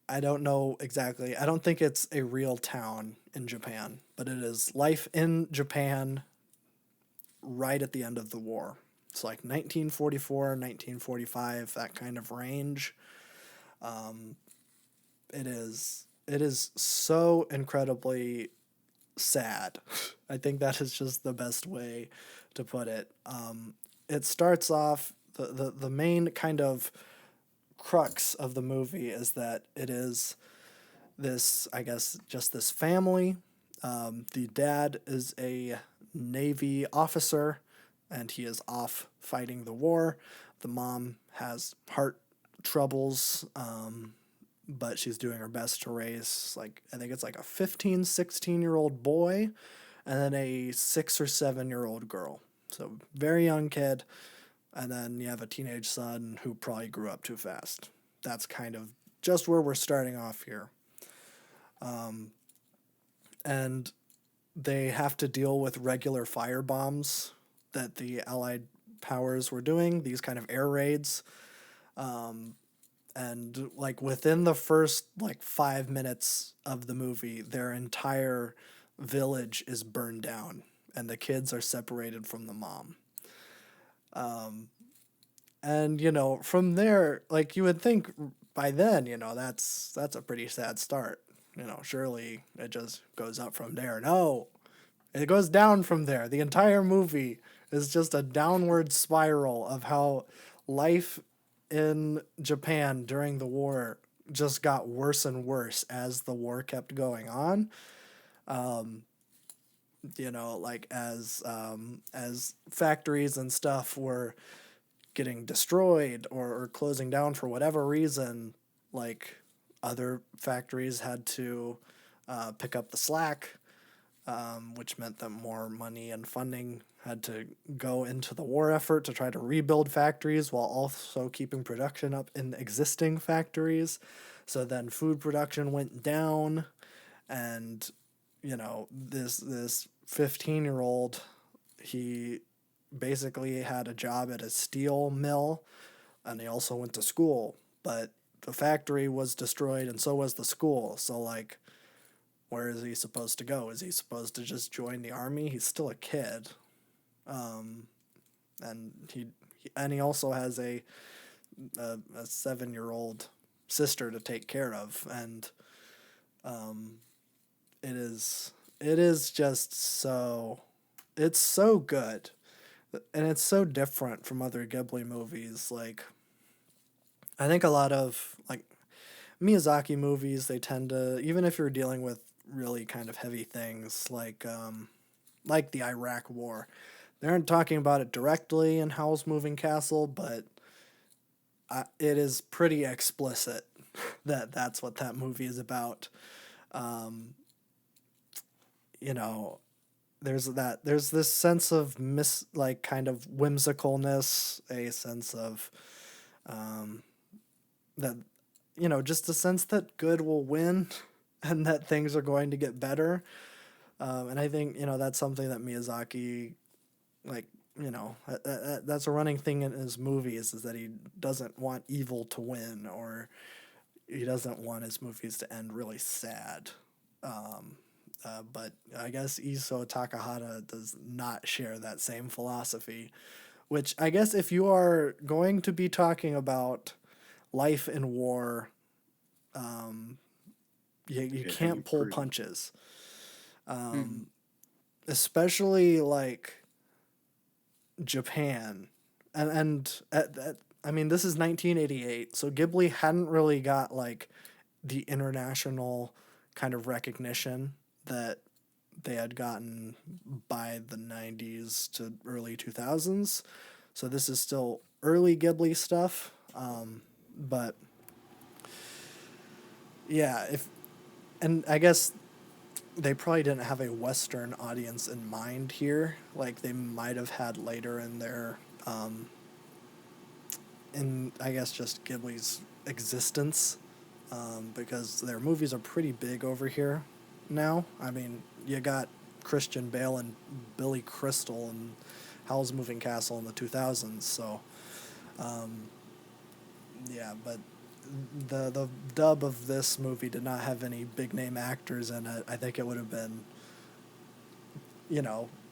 I don't know exactly. I don't think it's a real town in Japan, but it is life in Japan right at the end of the war. It's like 1944, 1945, that kind of range. It is so incredibly sad. I think that is just the best way to put it. It starts off, the main kind of crux of the movie is that it is this, I guess, just this family. The dad is a Navy officer and he is off fighting the war. The mom has heart troubles, but she's doing her best to raise, like, I think it's like a 15, 16-year-old boy and then a 6 or 7-year-old girl. So very young kid. And then you have a teenage son who probably grew up too fast. That's kind of just where we're starting off here. And they have to deal with regular fire bombs that the Allied powers were doing, these kind of air raids. And like within the first like 5 minutes of the movie, their entire village is burned down and the kids are separated from the mom. And from there, like you would think by then, that's a pretty sad start. Surely it just goes up from there. No, it goes down from there. The entire movie is just a downward spiral of how life in Japan during the war just got worse and worse as the war kept going on. Like as factories and stuff were getting destroyed or closing down for whatever reason, like other factories had to pick up the slack, which meant that more money and funding had to go into the war effort to try to rebuild factories while also keeping production up in existing factories. So then food production went down, and this 15-year-old, he basically had a job at a steel mill, and he also went to school, but the factory was destroyed and so was the school. So like, where is he supposed to go? Is he supposed to just join the army? He's still a kid. And he also has a 7-year-old sister to take care of, and it is just so, it's so good, and it's so different from other Ghibli movies. Like, I think a lot of like Miyazaki movies, they tend to, even if you're dealing with really kind of heavy things like the Iraq War, they aren't talking about it directly in Howl's Moving Castle, but it is pretty explicit that that's what that movie is about. You know, there's this sense of like kind of whimsicalness, a sense of that, just a sense that good will win and that things are going to get better. And I think, that's something that Miyazaki, like, that's a running thing in his movies, is that he doesn't want evil to win, or he doesn't want his movies to end really sad. But I guess Iso Takahata does not share that same philosophy, which I guess if you are going to be talking about life in war, you can't pull punches. Especially like Japan. And I mean, this is 1988, so Ghibli hadn't really got like the international kind of recognition that they had gotten by the 90s to early 2000s. So this is still early Ghibli stuff. But yeah, and I guess they probably didn't have a Western audience in mind here, like they might have had later in their, in I guess just Ghibli's existence, because their movies are pretty big over here now. I mean, you got Christian Bale and Billy Crystal and Howl's Moving Castle in the 2000s, so Yeah, but the dub of this movie did not have any big name actors in it. I think it would have been,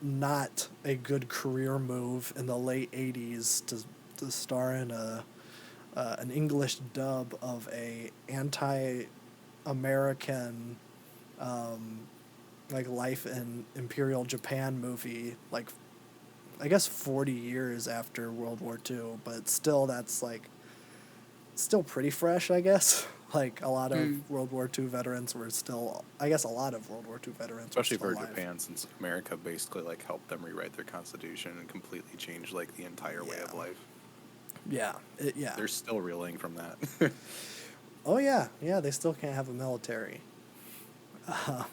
not a good career move in the late '80s to star in an English dub of a anti-American, um, like life in Imperial Japan movie, like I guess 40 years after World War II, but still that's like still pretty fresh, I guess. Like a lot of Hmm. World War II veterans were still, I guess a lot of World War II veterans were Especially still for alive. Japan, since America basically like helped them rewrite their constitution and completely change like the entire way of Yeah. life. Yeah. They're still reeling from that. Oh yeah, yeah. They still can't have a military. Uh,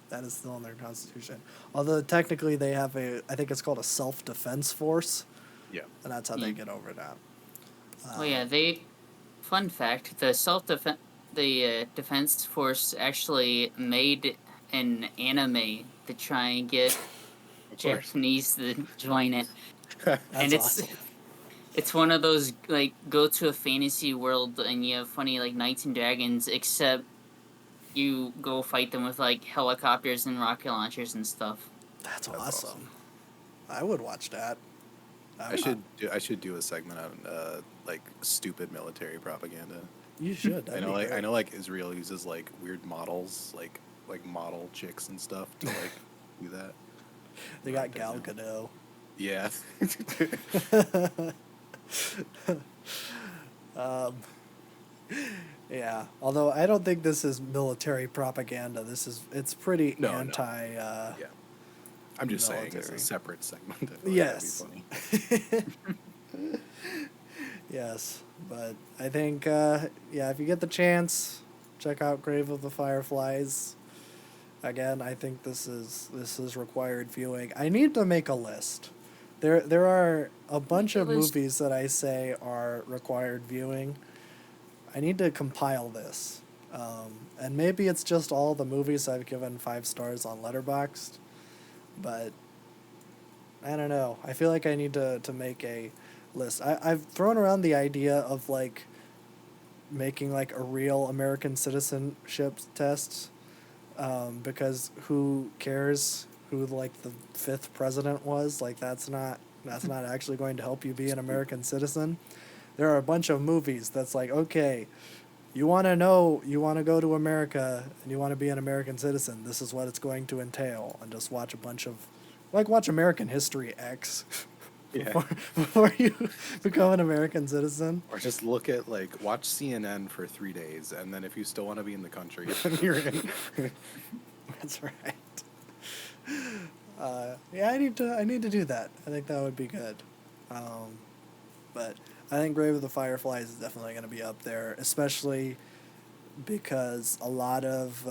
that is still in their constitution. Although technically they have I think it's called a self-defense force, Yeah. and that's how Yeah. they get over that. Oh yeah, they. Fun fact: the defense force actually made an anime to try and get the Of course. Japanese to join it, and That's awesome. it's one of those like go to a fantasy world and you have funny like knights and dragons, except you go fight them with like helicopters and rocket launchers and stuff. That's That's awesome. awesome. I would watch that. I should do a segment on like stupid military propaganda. You should. That'd be great. I know like Israel uses like weird models like model chicks and stuff to like do that. They got Gal Gadot. Yeah. Um, yeah. Although I don't think this is military propaganda. It's pretty No, no. anti. Yeah. I'm just saying it's military. a separate segment. I feel like Yes. that'd be funny. Yes, but I think yeah, if you get the chance, check out Grave of the Fireflies. Again, I think this is required viewing. I need to make a list. There are a bunch of list. movies that I say are required viewing. I need to compile this. And maybe it's just all the movies I've given 5 stars on Letterboxd, but I don't know. I feel like I need to make a list. I've thrown around the idea of like making like a real American citizenship test, because who cares who like the 5th president was? Like that's not actually going to help you be an American citizen. There are a bunch of movies that's like, okay, you want to know, you want to go to America and you want to be an American citizen, this is what it's going to entail, and just watch a bunch of, like, watch American History X Yeah. before you become an American citizen. Or just look at like watch CNN for 3 days, and then if you still want to be in the country, then you're in. That's right. Yeah, I need to do that. I think that would be good. But I think Grave of the Fireflies is definitely going to be up there, especially because a lot of,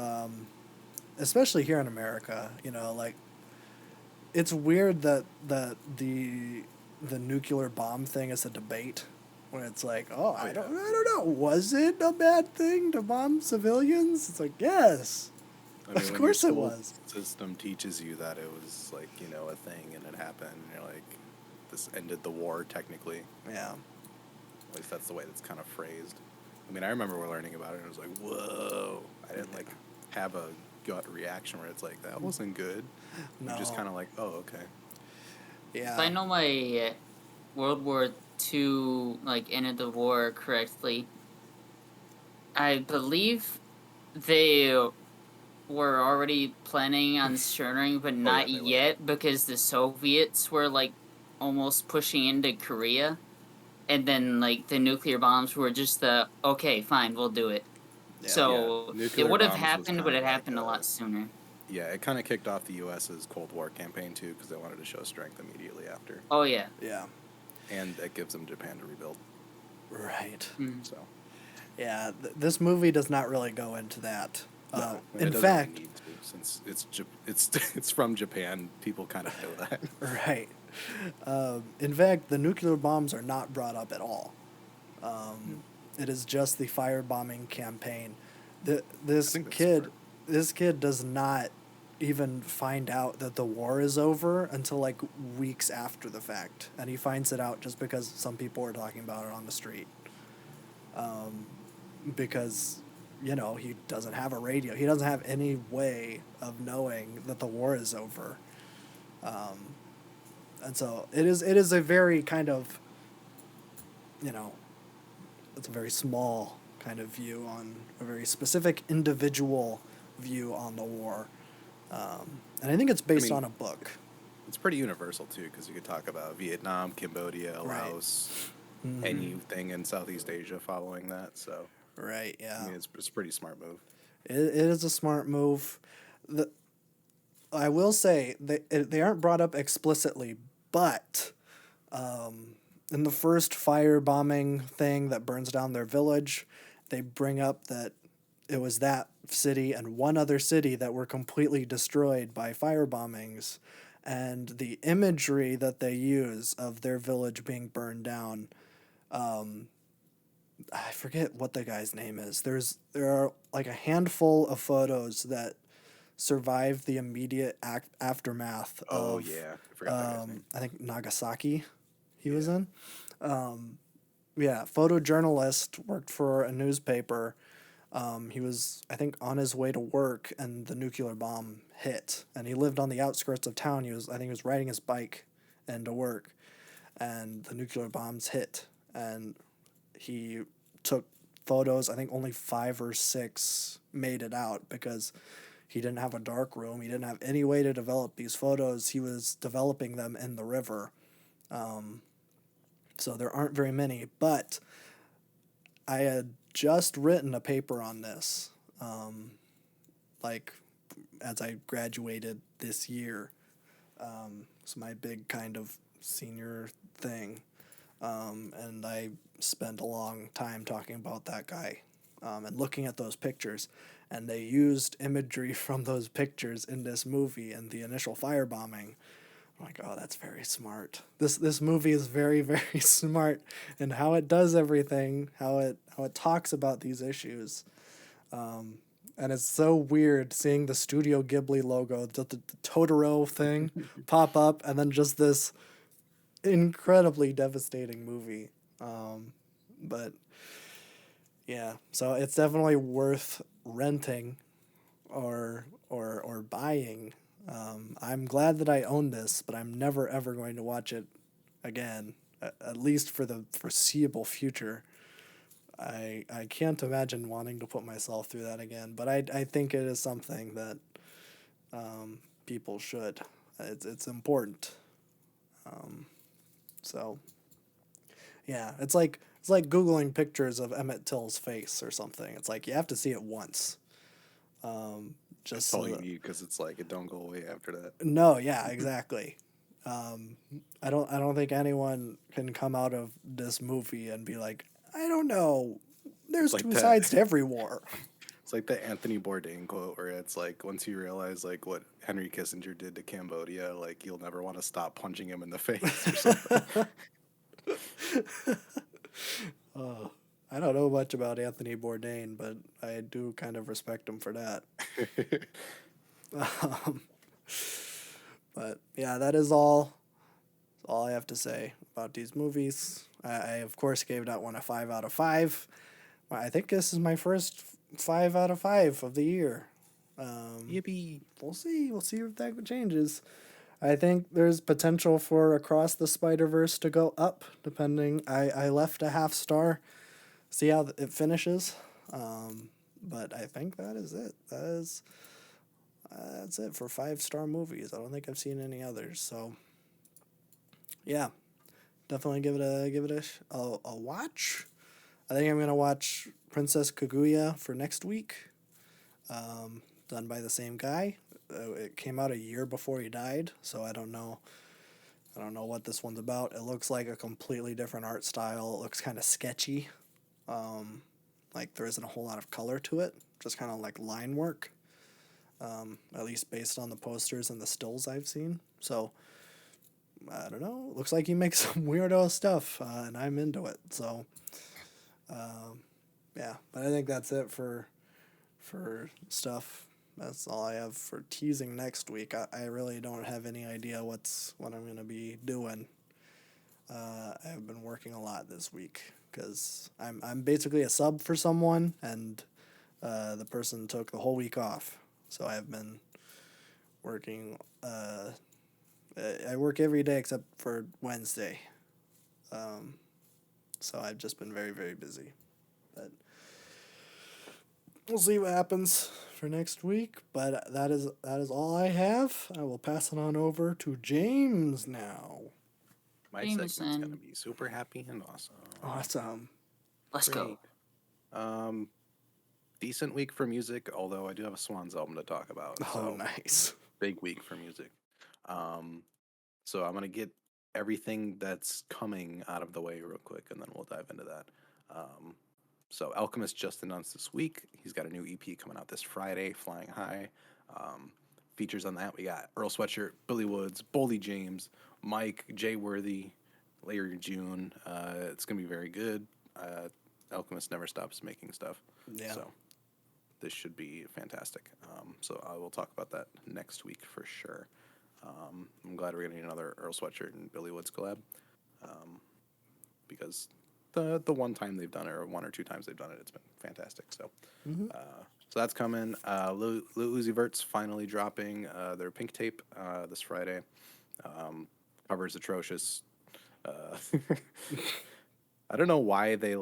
especially here in America, like it's weird that the nuclear bomb thing is a debate, when it's like, oh, I don't know, was it a bad thing to bomb civilians? It's like, yes. I mean, Of when course your it school was. System teaches you that it was like a thing and it happened. And you're like, this ended the war technically. Yeah. At least that's the way that's kind of phrased. I mean, I remember we're learning about it and it was like, whoa. I didn't like have a gut reaction where it's like, that wasn't good. No. I'm just kind of like, oh, okay. Yeah. If I know my World War II like ended the war correctly, I believe they were already planning on surrendering, but not they were. yet, because the Soviets were like almost pushing into Korea, and then like the nuclear bombs were just the okay, fine, we'll do it. Yeah. So Yeah, it nuclear would have bombs was happened, kind but of it like happened a lot sooner. Yeah, it kind of kicked off the U.S.'s Cold War campaign too, because they wanted to show strength immediately after, Oh yeah. Yeah. and it gives them Japan to rebuild. Right. Mm. So Yeah. This movie does not really go into that. no, and it In doesn't fact, really need to, since it's from Japan, people kind of know that. right. In fact, the nuclear bombs are not brought up at all. It is just the firebombing campaign. This think that's kid, smart. this kid does not even find out that the war is over until like weeks after the fact, and he finds it out just because some people were talking about it on the street. because, he doesn't have a radio. He doesn't have any way of knowing that the war is over. And so it is a very kind of, you know, it's a very small kind of view on a very specific individual view on the war. And I think it's based mean, on a book. It's pretty universal too, because you could talk about Vietnam, Cambodia, Right. Laos, Mm-hmm. anything in Southeast Asia following that. So, Right, I yeah. mean, it's a pretty smart move. It is a smart move. The, I will say they aren't brought up explicitly, but in the first firebombing thing that burns down their village, they bring up that it was that city and one other city that were completely destroyed by firebombings. And the imagery that they use of their village being burned down, I forget what the guy's name is. There are like a handful of photos that survive the immediate aftermath Oh of, yeah, I forgot that guy's name. I think Nagasaki he was Yeah. in. Yeah, photojournalist, worked for a newspaper. He was, I think, on his way to work, and the nuclear bomb hit. And he lived on the outskirts of town. I think he was riding his bike into work, and the nuclear bombs hit. And he took photos. I think only 5 or 6 made it out because he didn't have a dark room. He didn't have any way to develop these photos. He was developing them in the river. So there aren't very many, but I had just written a paper on this, like as I graduated this year. It's my big kind of senior thing. And I spent a long time talking about that guy and looking at those pictures. And they used imagery from those pictures in this movie and the initial firebombing. I'm like, oh, that's very smart. This movie is very, very smart in how it does everything, how it talks about these issues. And it's so weird seeing the Studio Ghibli logo, the Totoro thing pop up, and then just this incredibly devastating movie. But yeah, so it's definitely worth renting or buying. I'm glad that I own this, but I'm never ever going to watch it again, at least for the foreseeable future. I can't imagine wanting to put myself through that again, but I think it is something that people should. It's important. So yeah, it's like Googling pictures of Emmett Till's face or something. It's like you have to see it once. Just That's all so you that, need because it's like it don't go away after that. no, yeah, exactly. I don't think anyone can come out of this movie and be like, I don't know. It's There's like two that. sides to every war. It's like the Anthony Bourdain quote where it's like once you realize like what Henry Kissinger did to Cambodia, like you'll never want to stop punching him in the face or something. I don't know much about Anthony Bourdain, but I do kind of respect him for that. But yeah, that is all I have to say about these movies. I of course gave that one a 5 out of 5. I think this is my first 5 out of 5 of the year. Yippee! We'll see. We'll see if that changes. I think there's potential for Across the Spider-Verse to go up, depending. I left a half star. See how it finishes. But I think that is it. That's it for 5-star movies. I don't think I've seen any others. So yeah, definitely give it a watch. I think I'm gonna watch Princess Kaguya for next week. Done by the same guy. It came out a year before he died, so I don't know. I don't know what this one's about. It looks like a completely different art style. It looks kind of sketchy. Like there isn't a whole lot of color to it. Just kind of like line work. At least based on the posters and the stills I've seen. So I don't know. Looks like he makes some weirdo stuff, and I'm into it. So yeah, but I think that's it for stuff. That's all I have for teasing next week. I really don't have any idea what I'm gonna be doing. I've been working a lot this week because I'm basically a sub for someone, and the person took the whole week off. So I've been working. I work every day except for Wednesday. So I've just been very, very busy. But we'll see what happens for next week. But that is all I have. I will pass it on over to James now. My segment's gonna Jameson, be super happy and awesome. Awesome. let's go. Great. Decent week for music, although I do have a Swans album to talk about. Oh, So nice. big week for music. So I'm gonna get everything that's coming out of the way real quick, and then we'll dive into that. Um, so Alchemist just announced this week he's got a new EP coming out this Friday, Flying High. Um, Features on that we got Earl Sweatshirt, Billy Woods, Boldy James, Mike, Jay Worthy, Larry June. It's gonna be very good. Alchemist never stops making stuff, Yeah. so this should be fantastic. So I will talk about that next week for sure. I'm glad we're getting another Earl Sweatshirt and Billy Woods collab, because the one time they've done it, or one or two times they've done it, it's been fantastic. So, so that's coming. Lil Uzi Vert's finally dropping their Pink Tape this Friday. Cover's atrocious. I don't know why they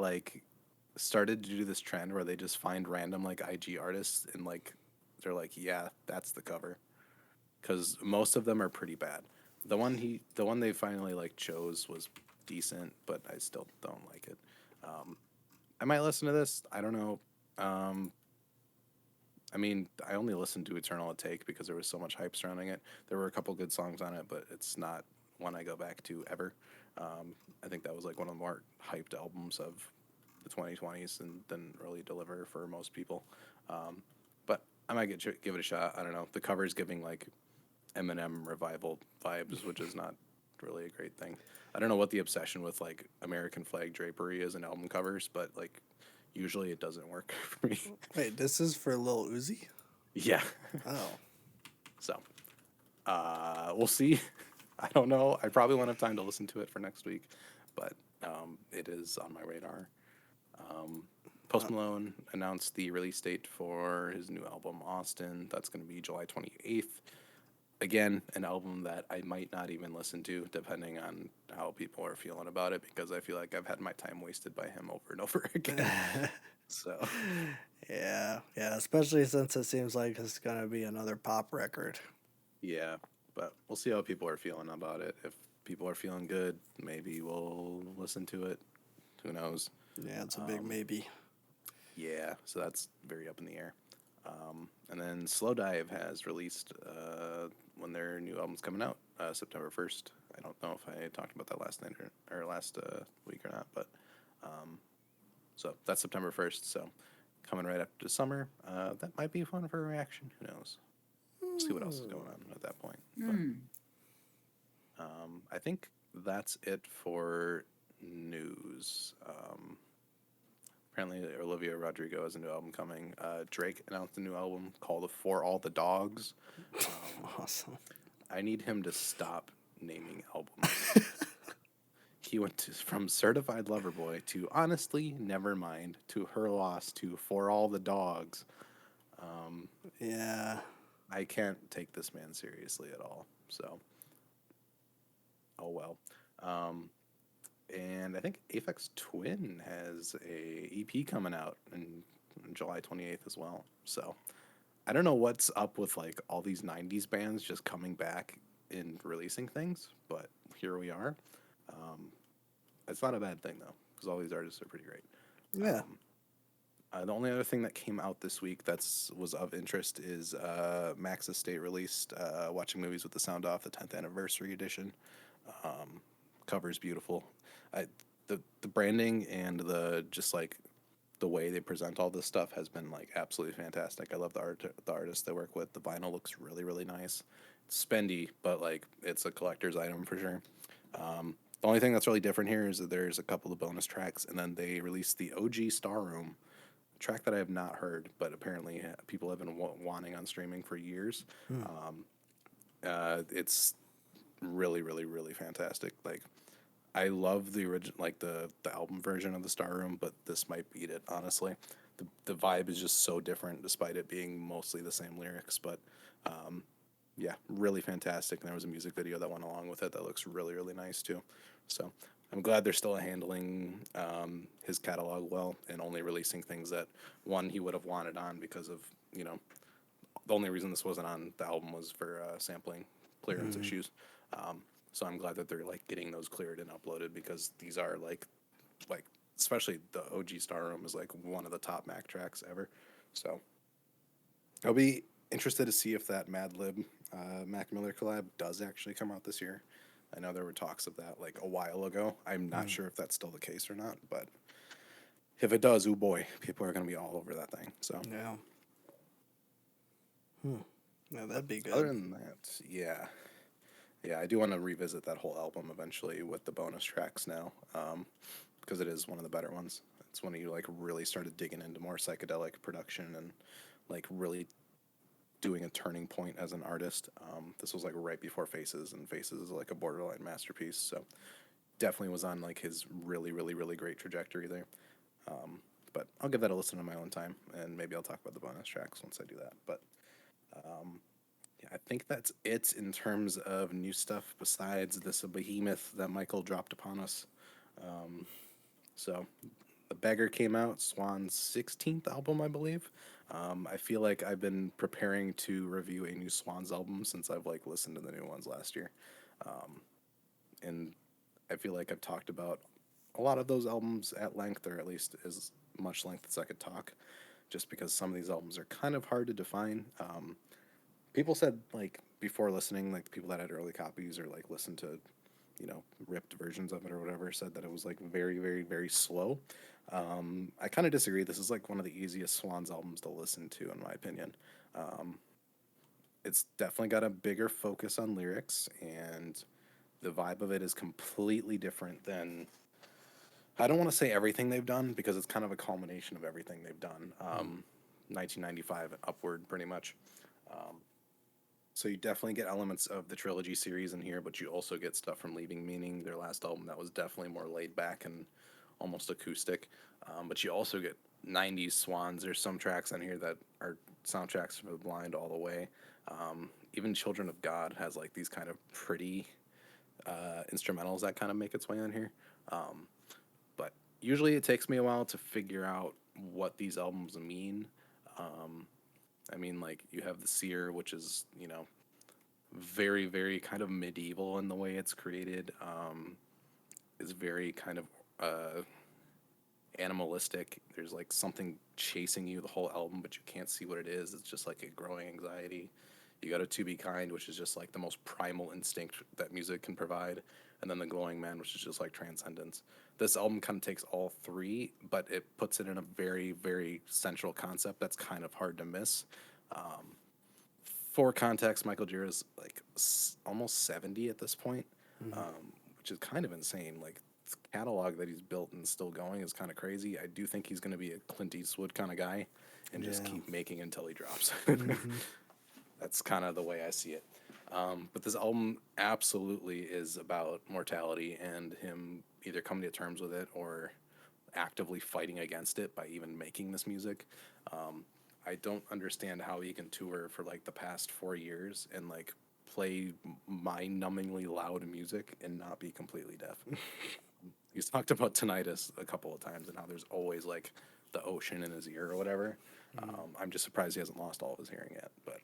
started to do this trend where they just find random IG artists and they're like, yeah, that's the cover, because most of them are pretty bad. The one they finally chose was decent, but I still don't like it. I might listen to this. I don't know. I mean, I only listened to Eternal Take because there was so much hype surrounding it. There were a couple good songs on it, but it's not one I go back to ever. I think that was one of the more hyped albums of the 2020s and didn't really deliver for most people. But I might give it a shot. I don't know. The cover's giving Eminem revival vibes, which is not really a great thing. I don't know what the obsession with American flag drapery is in album covers, but usually it doesn't work for me. Wait, this is for Lil Uzi? Yeah. Oh. So, we'll see. I don't know. I probably won't have time to listen to it for next week, but it is on my radar. Post Malone announced the release date for his new album, Austin. That's going to be July 28th. Again, an album that I might not even listen to, depending on how people are feeling about it, because I feel like I've had my time wasted by him over and over again. So, Yeah, especially since it seems like it's gonna be another pop record. yeah, but we'll see how people are feeling about it. If people are feeling good, maybe we'll listen to it. Who knows? Yeah, it's a big maybe. Yeah, so that's very up in the air. And then Slow Dive has released when their new album's coming out, September 1st. I don't know if I talked about that last night or last week or not, but so that's September 1st. So coming right after the summer. That might be fun for a reaction. Who knows? We'll see what else is going on at that point. But, I think that's it for news. Apparently, Olivia Rodrigo has a new album coming. Drake announced a new album called For All the Dogs. Awesome. I need him to stop naming albums. He went from Certified Lover Boy to Honestly Nevermind to Her Loss to For All the Dogs. Yeah. I can't take this man seriously at all. So, oh well. And I think Aphex Twin has a EP coming out on July 28th as well. So I don't know what's up with all these 90s bands just coming back and releasing things, but here we are. It's not a bad thing though, because all these artists are pretty great. Yeah. The only other thing that came out this week was of interest is Max Estate released Watching Movies with the Sound Off, the 10th anniversary edition. Cover's beautiful. The branding and the way they present all this stuff has been absolutely fantastic. I love the artists they work with. The vinyl looks really, really nice. It's spendy, but it's a collector's item for sure. The only thing that's really different here is that there's a couple of bonus tracks, and then they released the OG Star Room track that I have not heard, but apparently people have been wanting on streaming for years. It's really, really, really fantastic. I love the original, like the album version of the Star Room, but this might beat it. Honestly, the vibe is just so different, despite it being mostly the same lyrics. But yeah, really fantastic. And there was a music video that went along with it that looks really really nice too. So I'm glad they're still handling his catalog well and only releasing things that one he would have wanted on because of you know the only reason this wasn't on the album was for sampling clearance Mm-hmm. issues. Um, so I'm glad that they're like getting those cleared and uploaded because these are like especially the OG Star Room is like one of the top Mac tracks ever. So I'll be interested to see if that Mad Lib Mac Miller collab does actually come out this year. I know there were talks of that like a while ago. I'm not Mm. sure if that's still the case or not, but if it does, oh boy, people are going to be all over that thing. So, Yeah. Hmm. Yeah, but that'd be other good. than that, yeah, yeah, I do want to revisit that whole album eventually with the bonus tracks now, because it is one of the better ones. It's when you like really started digging into more psychedelic production and like really doing a turning point as an artist. This was like right before Faces, and Faces is like a borderline masterpiece. So definitely was on like his really, really, really great trajectory there. Um, but I'll give that a listen on my own time, and maybe I'll talk about the bonus tracks once I do that. But yeah, I think that's it in terms of new stuff besides this behemoth that Michael dropped upon us. Um, so the Beggar came out, Swan's 16th album, I believe. I feel like I've been preparing to review a new Swans album since I've like listened to the new ones last year, and I feel like I've talked about a lot of those albums at length, or at least as much length as I could talk, just because some of these albums are kind of hard to define. People said like before listening, like the people that had early copies or like listened to, ripped versions of it or whatever, said that it was like very, very, very slow. I kind of disagree. This is like one of the easiest Swans albums to listen to, in my opinion. Um, it's definitely got a bigger focus on lyrics, and the vibe of it is completely different than. I don't want to say everything they've done because it's kind of a culmination of everything they've done. Mm. 1995 and upward, pretty much. Um, So you definitely get elements of the trilogy series in here, but you also get stuff from Leaving Meaning, their last album that was definitely more laid back and almost acoustic. But you also get 90s Swans. There's some tracks on here that are soundtracks for the blind all the way. Even Children of God has like these kind of pretty instrumentals that kind of make its way on here. Um, but usually it takes me a while to figure out what these albums mean. Um, I mean, like you have the Seer, which is very, very kind of medieval in the way it's created. Is very kind of animalistic. There's like something chasing you the whole album, but you can't see what it is. It's just like a growing anxiety. You got a To Be Kind, which is just like the most primal instinct that music can provide, and then the Glowing Man, which is just like transcendence. This album kind of takes all three, but it puts it in a very, very central concept that's kind of hard to miss. Um, for context, Michael Gira is like almost 70 at this point, Mm. which is kind of insane. Like, the catalog that he's built and still going is kind of crazy. I do think he's going to be a Clint Eastwood kind of guy and just Yeah. keep making until he drops. Mm-hmm. That's kind of the way I see it. But this album absolutely is about mortality and him either coming to terms with it or actively fighting against it by even making this music. Um, I don't understand how he can tour for like the past 4 years and like play mind-numbingly loud music and not be completely deaf. He's talked about tinnitus a couple of times and how there's always like the ocean in his ear or whatever. Mm. I'm just surprised he hasn't lost all of his hearing yet. But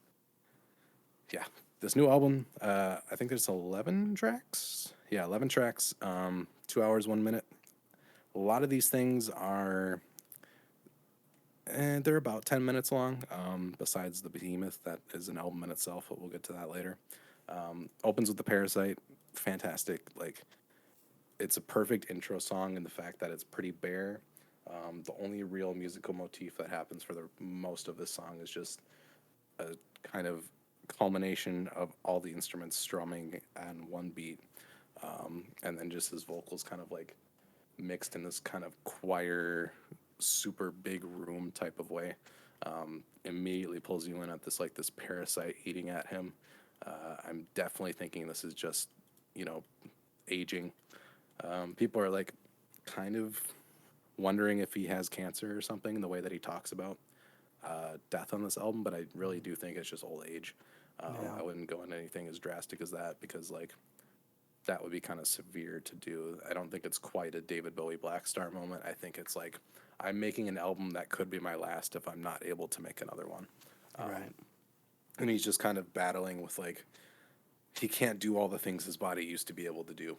yeah, this new album, I think there's 11 tracks. Yeah, 11 tracks, 2 hours, 1 minute. A lot of these things are and they're about 10 minutes long, besides the Behemoth, that is an album in itself, but we'll get to that later. Opens with The Parasite. Fantastic. Like, it's a perfect intro song in the fact that it's pretty bare. The only real musical motif that happens for the most of this song is just a kind of culmination of all the instruments strumming on one beat. And then just his vocals kind of like mixed in this kind of choir, super big room type of way. Immediately pulls you in at this parasite eating at him. I'm definitely thinking this is just, you know, aging. People are like kind of wondering if he has cancer or something, the way that he talks about death on this album, but I really do think it's just old age. Yeah. I wouldn't go into anything as drastic as that because, like, that would be kind of severe to do. I don't think it's quite a David Bowie Black Star moment. I think it's like, I'm making an album that could be my last if I'm not able to make another one. Right. And he's just kind of battling with, like, he can't do all the things his body used to be able to do.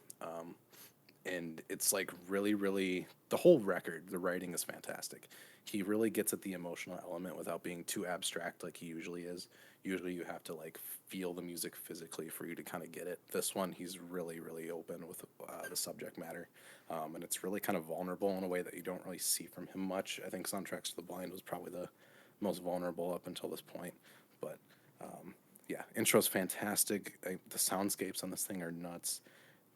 And it's like really, really, the whole record, the writing is fantastic. He really gets at the emotional element without being too abstract like he usually is. Usually you have to like feel the music physically for you to kind of get it. This one, he's really, really open with the subject matter. And it's really kind of vulnerable in a way that you don't really see from him much. I think Soundtracks to the Blind was probably the most vulnerable up until this point. But yeah, intro's fantastic. The soundscapes on this thing are nuts.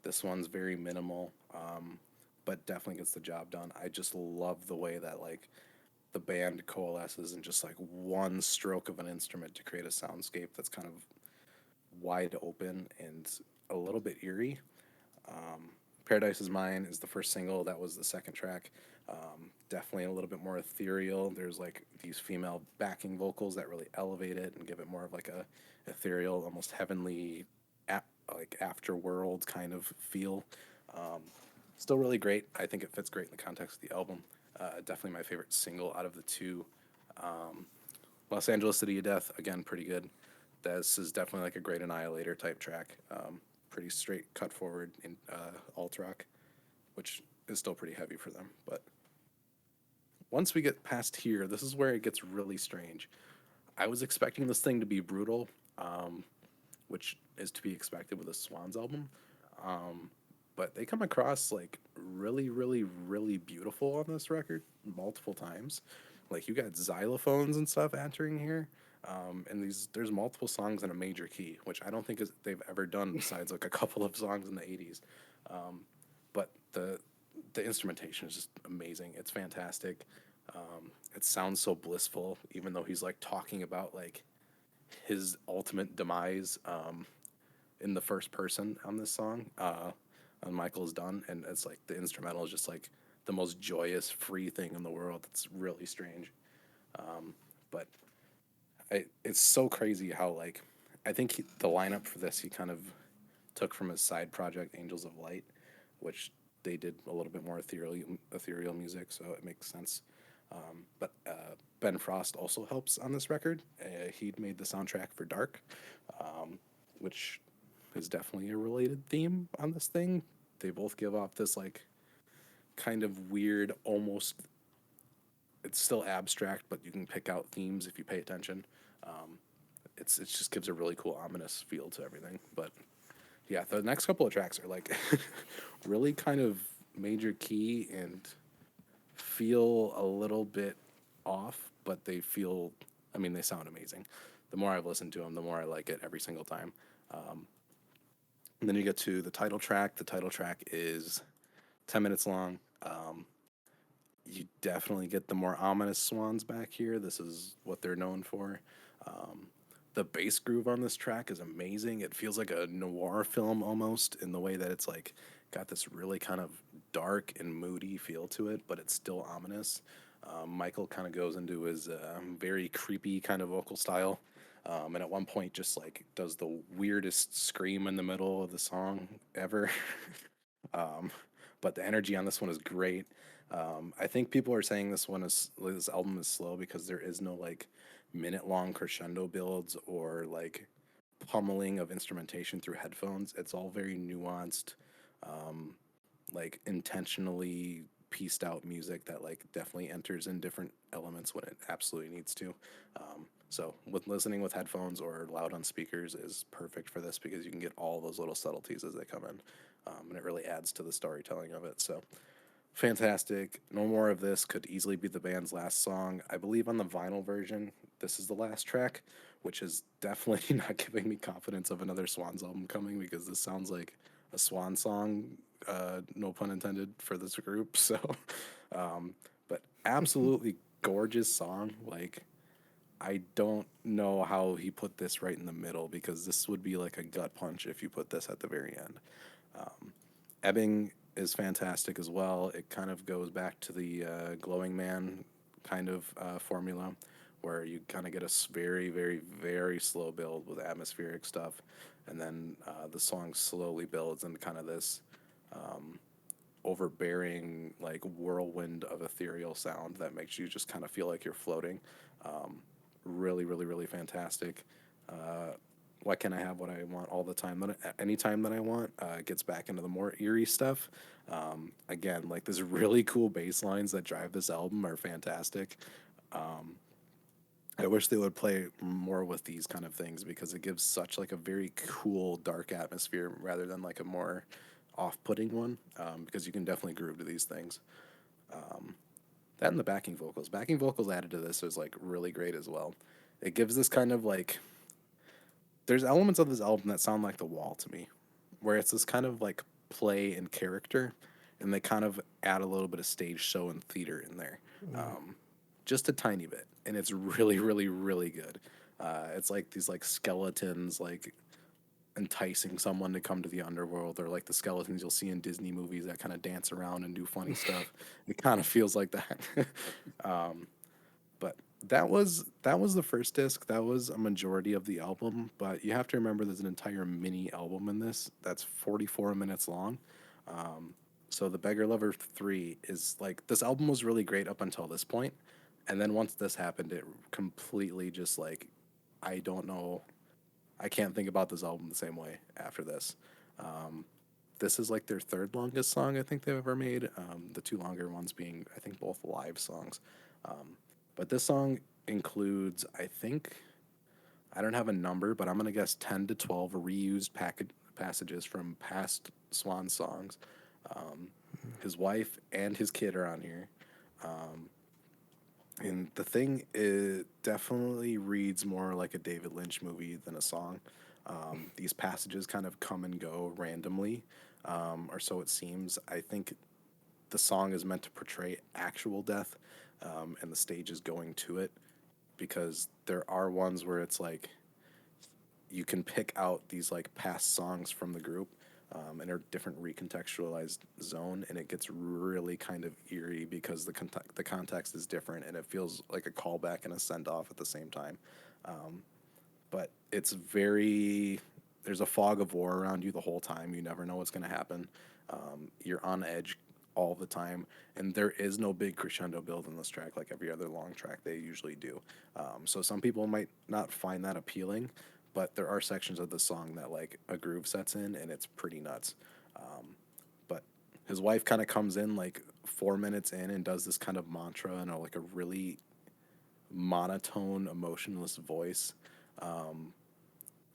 This one's very minimal, but definitely gets the job done. I just love the way that like the band coalesces in just like one stroke of an instrument to create a soundscape that's kind of wide open and a little bit eerie. Paradise is Mine is the first single. That was the second track. Definitely a little bit more ethereal. There's like these female backing vocals that really elevate it and give it more of like a ethereal, almost heavenly, like afterworld kind of feel. Still really great. I think it fits great in the context of the album. Definitely my favorite single out of the two. Los Angeles City of Death, again, pretty good. This is definitely like a Great Annihilator type track. Pretty straight cut forward in alt rock, which is still pretty heavy for them. But once we get past here, this is where it gets really strange. I was expecting this thing to be brutal, which is to be expected with a Swans album. But they come across like really, really, really beautiful on this record multiple times. Like you got xylophones and stuff entering here, and there's multiple songs in a major key, which I don't think they've ever done besides like a couple of songs in the '80s. But the instrumentation is just amazing. It's fantastic. It sounds so blissful, even though he's like talking about like his ultimate demise in the first person on this song. And Michael's done, and it's like the instrumental is just like the most joyous, free thing in the world. It's really strange, but it's so crazy how like I think the lineup for this he kind of took from his side project Angels of Light, which they did a little bit more ethereal music, so it makes sense. But Ben Frost also helps on this record. He'd made the soundtrack for Dark, which is definitely a related theme on this thing. They both give off this like kind of weird, almost it's still abstract, but you can pick out themes if you pay attention. It just gives a really cool ominous feel to everything. But yeah, the next couple of tracks are like really kind of major key and feel a little bit off, but they feel, I mean, they sound amazing. The more I've listened to them, the more I like it every single time. And then you get to the title track. The title track is 10 minutes long. You definitely get the more ominous Swans back here. This is what they're known for. The bass groove on this track is amazing. It feels like a noir film almost in the way that it's like got this really kind of dark and moody feel to it, but it's still ominous. Michael kind of goes into his very creepy kind of vocal style. And at one point, just like does the weirdest scream in the middle of the song ever. um, but the energy on this one is great. I think people are saying this album is slow because there is no like minute long crescendo builds or like pummeling of instrumentation through headphones. It's all very nuanced, like intentionally pieced out music that like definitely enters in different elements when it absolutely needs to. So with listening with headphones or loud on speakers is perfect for this because you can get all those little subtleties as they come in, and it really adds to the storytelling of it. So fantastic. No More of This could easily be the band's last song. I believe on the vinyl version, this is the last track, which is definitely not giving me confidence of another Swans album coming because this sounds like a Swan song, no pun intended, for this group. So, but absolutely gorgeous song. Like, I don't know how he put this right in the middle because this would be like a gut punch if you put this at the very end. Ebbing is fantastic as well. It kind of goes back to the glowing man kind of formula, where you kind of get a very, very, very slow build with atmospheric stuff, and then the song slowly builds into kind of this overbearing, like whirlwind of ethereal sound that makes you just kind of feel like you're floating. Um, Really, really, really fantastic. Uh, why can't I have what I want all the time? Any time that I want. Gets back into the more eerie stuff. Again, like this really cool bass lines that drive this album are fantastic. Um, I wish they would play more with these kind of things because it gives such like a very cool dark atmosphere rather than like a more off-putting one. Because you can definitely groove to these things. Um, that and the backing vocals added to this is like really great as well. It gives this kind of like there's elements of this album that sound like The Wall to me, where it's this kind of like play and character, and they kind of add a little bit of stage show and theater in there, Mm. um, just a tiny bit, and it's really, really, really good. It's like these like skeletons like enticing someone to come to the underworld, or like the skeletons you'll see in Disney movies that kind of dance around and do funny stuff. It kind of feels like that. um, but that was the first disc. That was a majority of the album. But you have to remember there's an entire mini album in this that's 44 minutes long. Um, so the Beggar Lover 3 is like this album was really great up until this point, and then once this happened, it completely just like I don't know. I can't think about this album the same way after this. Um, this is like their third longest song I think they've ever made. The two longer ones being I think both live songs. Um, but this song includes I think I don't have a number, but I'm gonna guess 10 to 12 reused passages from past Swan songs. Um, his wife and his kid are on here. Um, and the thing it definitely reads more like a David Lynch movie than a song. These passages kind of come and go randomly, or so it seems. I think the song is meant to portray actual death, and the stage is going to it because there are ones where it's like you can pick out these like past songs from the group in a different recontextualized zone, and it gets really kind of eerie because the context is different, and it feels like a callback and a send off at the same time. Um, but it's very there's a fog of war around you the whole time. You never know what's going to happen. You're on edge all the time, and there is no big crescendo build in this track like every other long track they usually do. So some people might not find that appealing, but there are sections of the song that like a groove sets in, and it's pretty nuts. But his wife kind of comes in like 4 minutes in and does this kind of mantra and like a really monotone, emotionless voice. Um,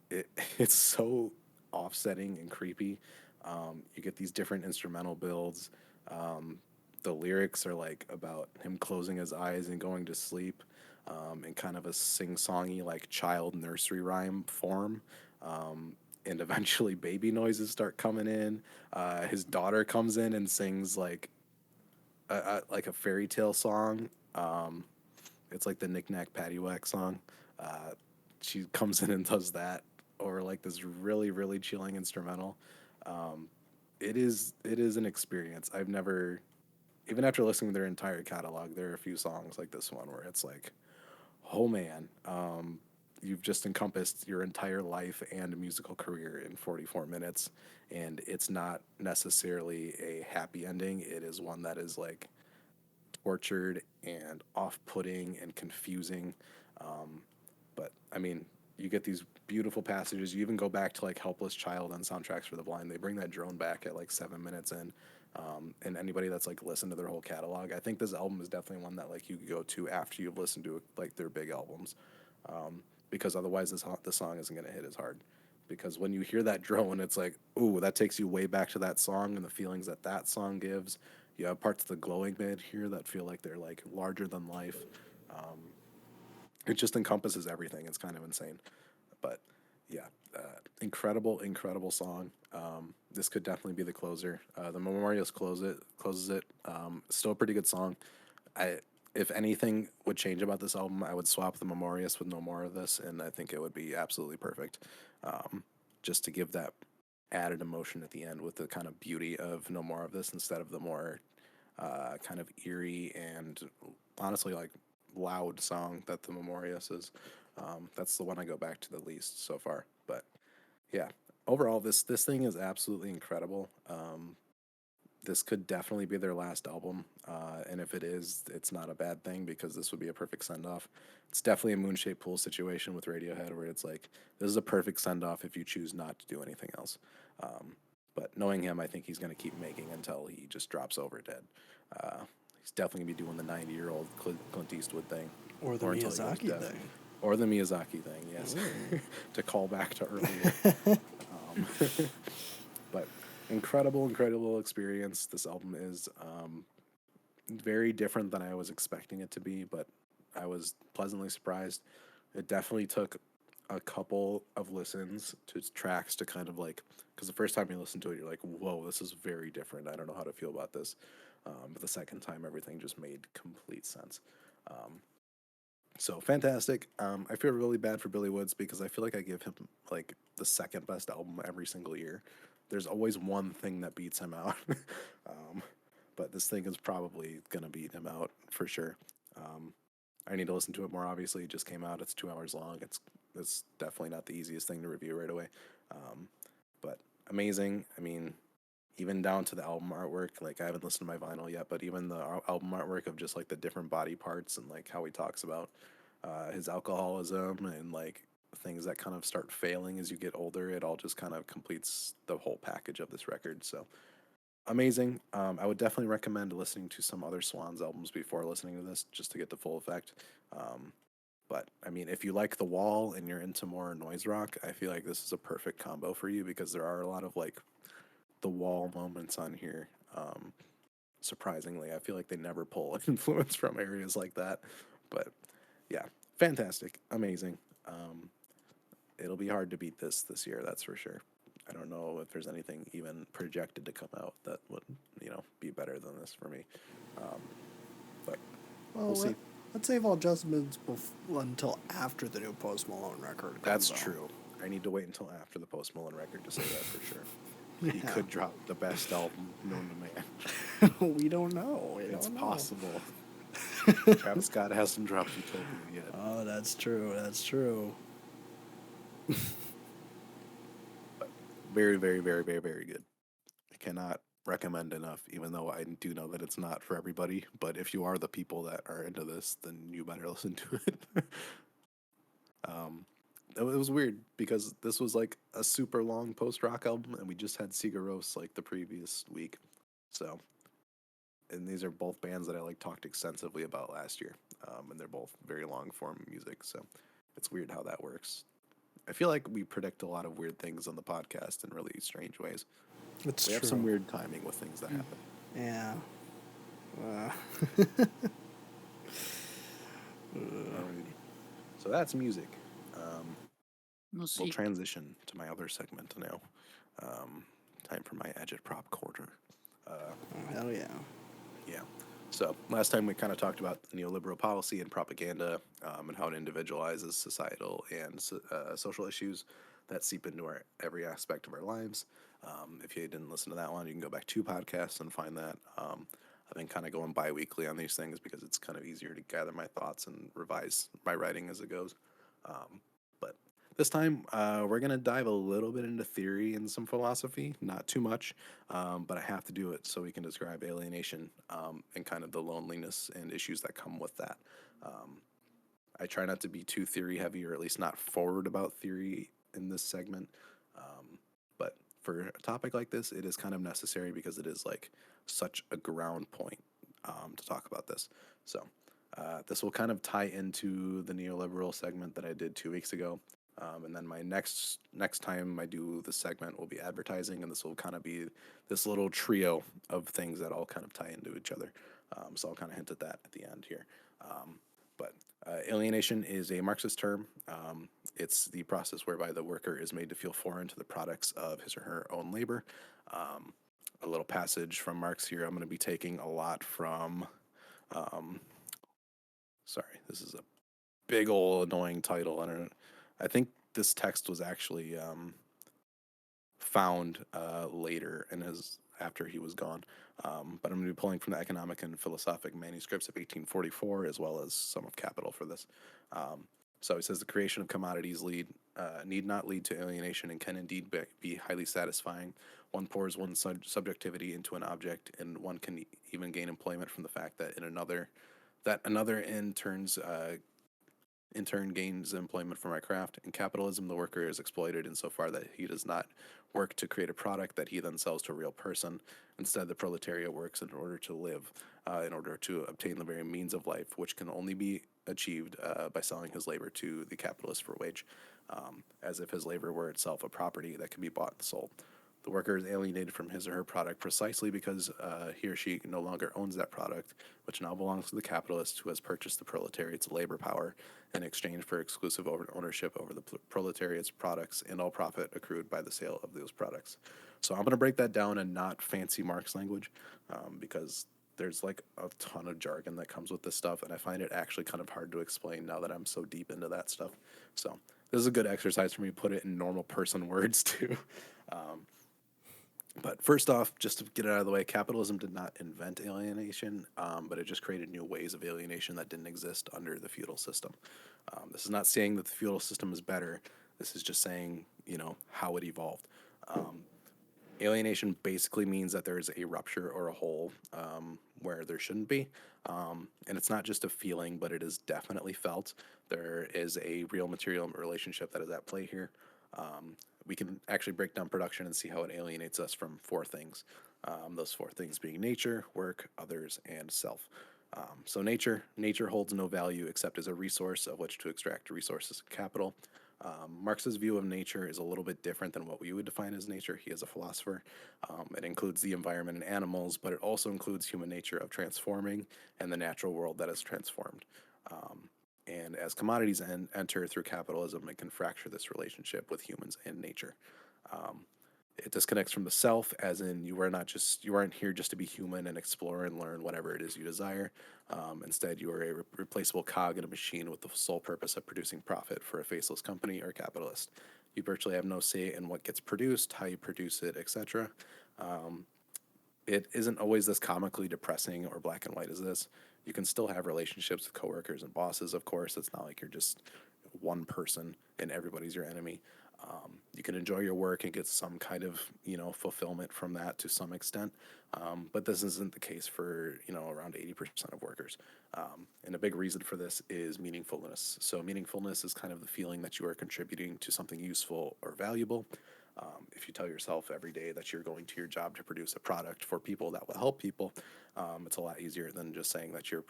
it it's so offsetting and creepy. You get these different instrumental builds. Um, the lyrics are like about him closing his eyes and going to sleep, in kind of a sing-songy like child nursery rhyme form. And eventually, baby noises start coming in. His daughter comes in and sings like a fairy tale song. It's like the Knick Knack Paddywhack song. Uh, she comes in and does that, or like this really really chilling instrumental. Um, it is an experience. I've never even after listening to their entire catalog, there are a few songs like this one where it's like, oh man, you've just encompassed your entire life and musical career in 44 minutes, and it's not necessarily a happy ending. It is one that is like tortured and off-putting and confusing. Um, but I mean, you get these beautiful passages. You even go back to like "Helpless Child" on Soundtracks for the Blind. They bring that drone back at like 7 minutes in. And anybody that's like listened to their whole catalog, I think this album is definitely one that like you could go to after you've listened to like their big albums, because otherwise this song isn't gonna hit as hard. Because when you hear that drone, it's like, ooh, that takes you way back to that song and the feelings that that song gives. You have parts of the glowing band here that feel like they're like larger than life. Um, it just encompasses everything. It's kind of insane. But yeah, incredible, incredible song. This could definitely be the closer. The Memorials closes it. Still a pretty good song. I if anything would change about this album, I would swap the Memorious with No More of This, and I think it would be absolutely perfect. Um, just to give that added emotion at the end with the kind of beauty of No More of This instead of the more kind of eerie and honestly like loud song that the Memorias is. That's the one I go back to the least so far. But yeah, overall, this thing is absolutely incredible. This could definitely be their last album, and if it is, it's not a bad thing because this would be a perfect send off. It's definitely a Moonshaped Pool situation with Radiohead where it's like this is a perfect send off if you choose not to do anything else. But knowing him, I think he's going to keep making until he just drops over dead. Uh, he's definitely going to be doing the 90-year-old Clint Eastwood thing, Or the until he goes Miyazaki deaf. thing. Or the Miyazaki thing, yes, to call back to earlier. Um, but incredible, incredible experience. This album is very different than I was expecting it to be, but I was pleasantly surprised. It definitely took a couple of listens to tracks to kind of like, because the first time you listen to it, you're like, whoa, this is very different. I don't know how to feel about this. But the second time, everything just made complete sense. So fantastic. I feel really bad for Billy Woods because I feel like I give him like the second best album every single year. There's always one thing that beats him out. um, but this thing is probably going to beat him out for sure. Um, I need to listen to it more. Obviously, it just came out. It's 2 hours long. It's definitely not the easiest thing to review right away. Um, but amazing. I mean, even down to the album artwork. Like I haven't listened to my vinyl yet, but even the album artwork of just like the different body parts and like how he talks about his alcoholism and like things that kind of start failing as you get older. It all just kind of completes the whole package of this record. So amazing. I would definitely recommend listening to some other Swans albums before listening to this, just to get the full effect. Um, but I mean, if you like The Wall and you're into more noise rock, I feel like this is a perfect combo for you because there are a lot of like The Wall moments on here. Surprisingly, I feel like they never pull influence from areas like that. But yeah, fantastic, amazing. Um, it'll be hard to beat this year, that's for sure. I don't know if there's anything even projected to come out that would be better than this for me. Um, but we'll Well, see. let's save all judgments until after the new Post Malone record That's comes out. true. I need to wait until after the Post Malone record to say that for sure. He Yeah. could drop the best album known to man. We don't know. We It's don't know. possible. Travis Scott hasn't dropped Utopia yet. Oh, that's true. That's true. Very, very, very, very, very good. I cannot recommend enough, even though I do know that it's not for everybody. But if you are the people that are into this, then you better listen to it. um, it was weird because this was like a super long post rock album, and we just had Sigaros like the previous week. So, and these are both bands that I like talked extensively about last year, and they're both very long form music. So, it's weird how that works. I feel like we predict a lot of weird things on the podcast in really strange ways. It's We have true. some weird timing with things that happen. Yeah. Uh, Alrighty. So that's music. We'll We'll see. transition to my other segment now. Time for my agitprop quarter. oh, hell yeah. Yeah. So last time we kind of talked about neoliberal policy and propaganda and how it individualizes societal and social issues that seep into our every aspect of our lives. If you didn't listen to that one, you can go back 2 podcasts and find that. I've been kind of going bi-weekly on these things because it's kind of easier to gather my thoughts and revise my writing as it goes. But this time, we're going to dive a little bit into theory and some philosophy, not too much, but I have to do it so we can describe alienation and kind of the loneliness and issues that come with that. I try not to be too theory heavy, or at least not forward about theory in this segment. But for a topic like this, it is kind of necessary because it is like such a ground point to talk about this. So this will kind of tie into the neoliberal segment that I did 2 weeks ago. And then my next time I do the segment will be advertising, and this will kind of be this little trio of things that all kind of tie into each other. So I'll kind of hint at that at the end here. But alienation is a Marxist term. It's the process whereby the worker is made to feel foreign to the products of his or her own labor. A little passage from Marx here. I'm going to be taking a lot from. Sorry, this is a big old annoying title. I don't know. I think this text was actually found later in his after he was gone. But I'm going to be pulling from the economic and philosophic manuscripts of 1844 as well as some of Capital for this. So he says the creation of commodities need not lead to alienation and can indeed be highly satisfying. One pours one's subjectivity into an object, and one can even gain employment from the fact that another in turn gains employment from my craft. In capitalism, the worker is exploited insofar that he does not work to create a product that he then sells to a real person. Instead, the proletariat works in order to live, in order to obtain the very means of life, which can only be achieved by selling his labor to the capitalist for wage, as if his labor were itself a property that can be bought and sold. The worker is alienated from his or her product precisely because he or she no longer owns that product, which now belongs to the capitalist who has purchased the proletariat's labor power in exchange for exclusive ownership over the proletariat's products and all profit accrued by the sale of those products. So I'm going to break that down in not fancy Marx language, because there's like a ton of jargon that comes with this stuff, and I find it actually kind of hard to explain now that I'm so deep into that stuff. So this is a good exercise for me to put it in normal person words too. But first off, just to get it out of the way, capitalism did not invent alienation, but it just created new ways of alienation that didn't exist under the feudal system. This is not saying that the feudal system is better. This is just saying, how it evolved. Alienation basically means that there is a rupture or a hole where there shouldn't be. And it's not just a feeling, but it is definitely felt. There is a real material relationship that is at play here. We can actually break down production and see how it alienates us from four things. Those four things being nature, work, others, and self. So nature holds no value except as a resource of which to extract resources of capital. Marx's view of nature is a little bit different than what we would define as nature. He is a philosopher. It includes the environment and animals, but it also includes human nature of transforming and the natural world that is transformed. And as commodities enter through capitalism, it can fracture this relationship with humans and nature. It disconnects from the self, as in you aren't here just to be human and explore and learn whatever it is you desire. Instead, you are a replaceable cog in a machine with the sole purpose of producing profit for a faceless company or capitalist. You virtually have no say in what gets produced, how you produce it, etc. It isn't always this comically depressing or black and white as this. You can still have relationships with coworkers and bosses, of course. It's not like you're just one person and everybody's your enemy. You can enjoy your work and get some kind of, fulfillment from that to some extent. But this isn't the case for, around 80% of workers. And a big reason for this is meaningfulness. So meaningfulness is kind of the feeling that you are contributing to something useful or valuable. If you tell yourself every day that you're going to your job to produce a product for people that will help people, it's a lot easier than just saying that you're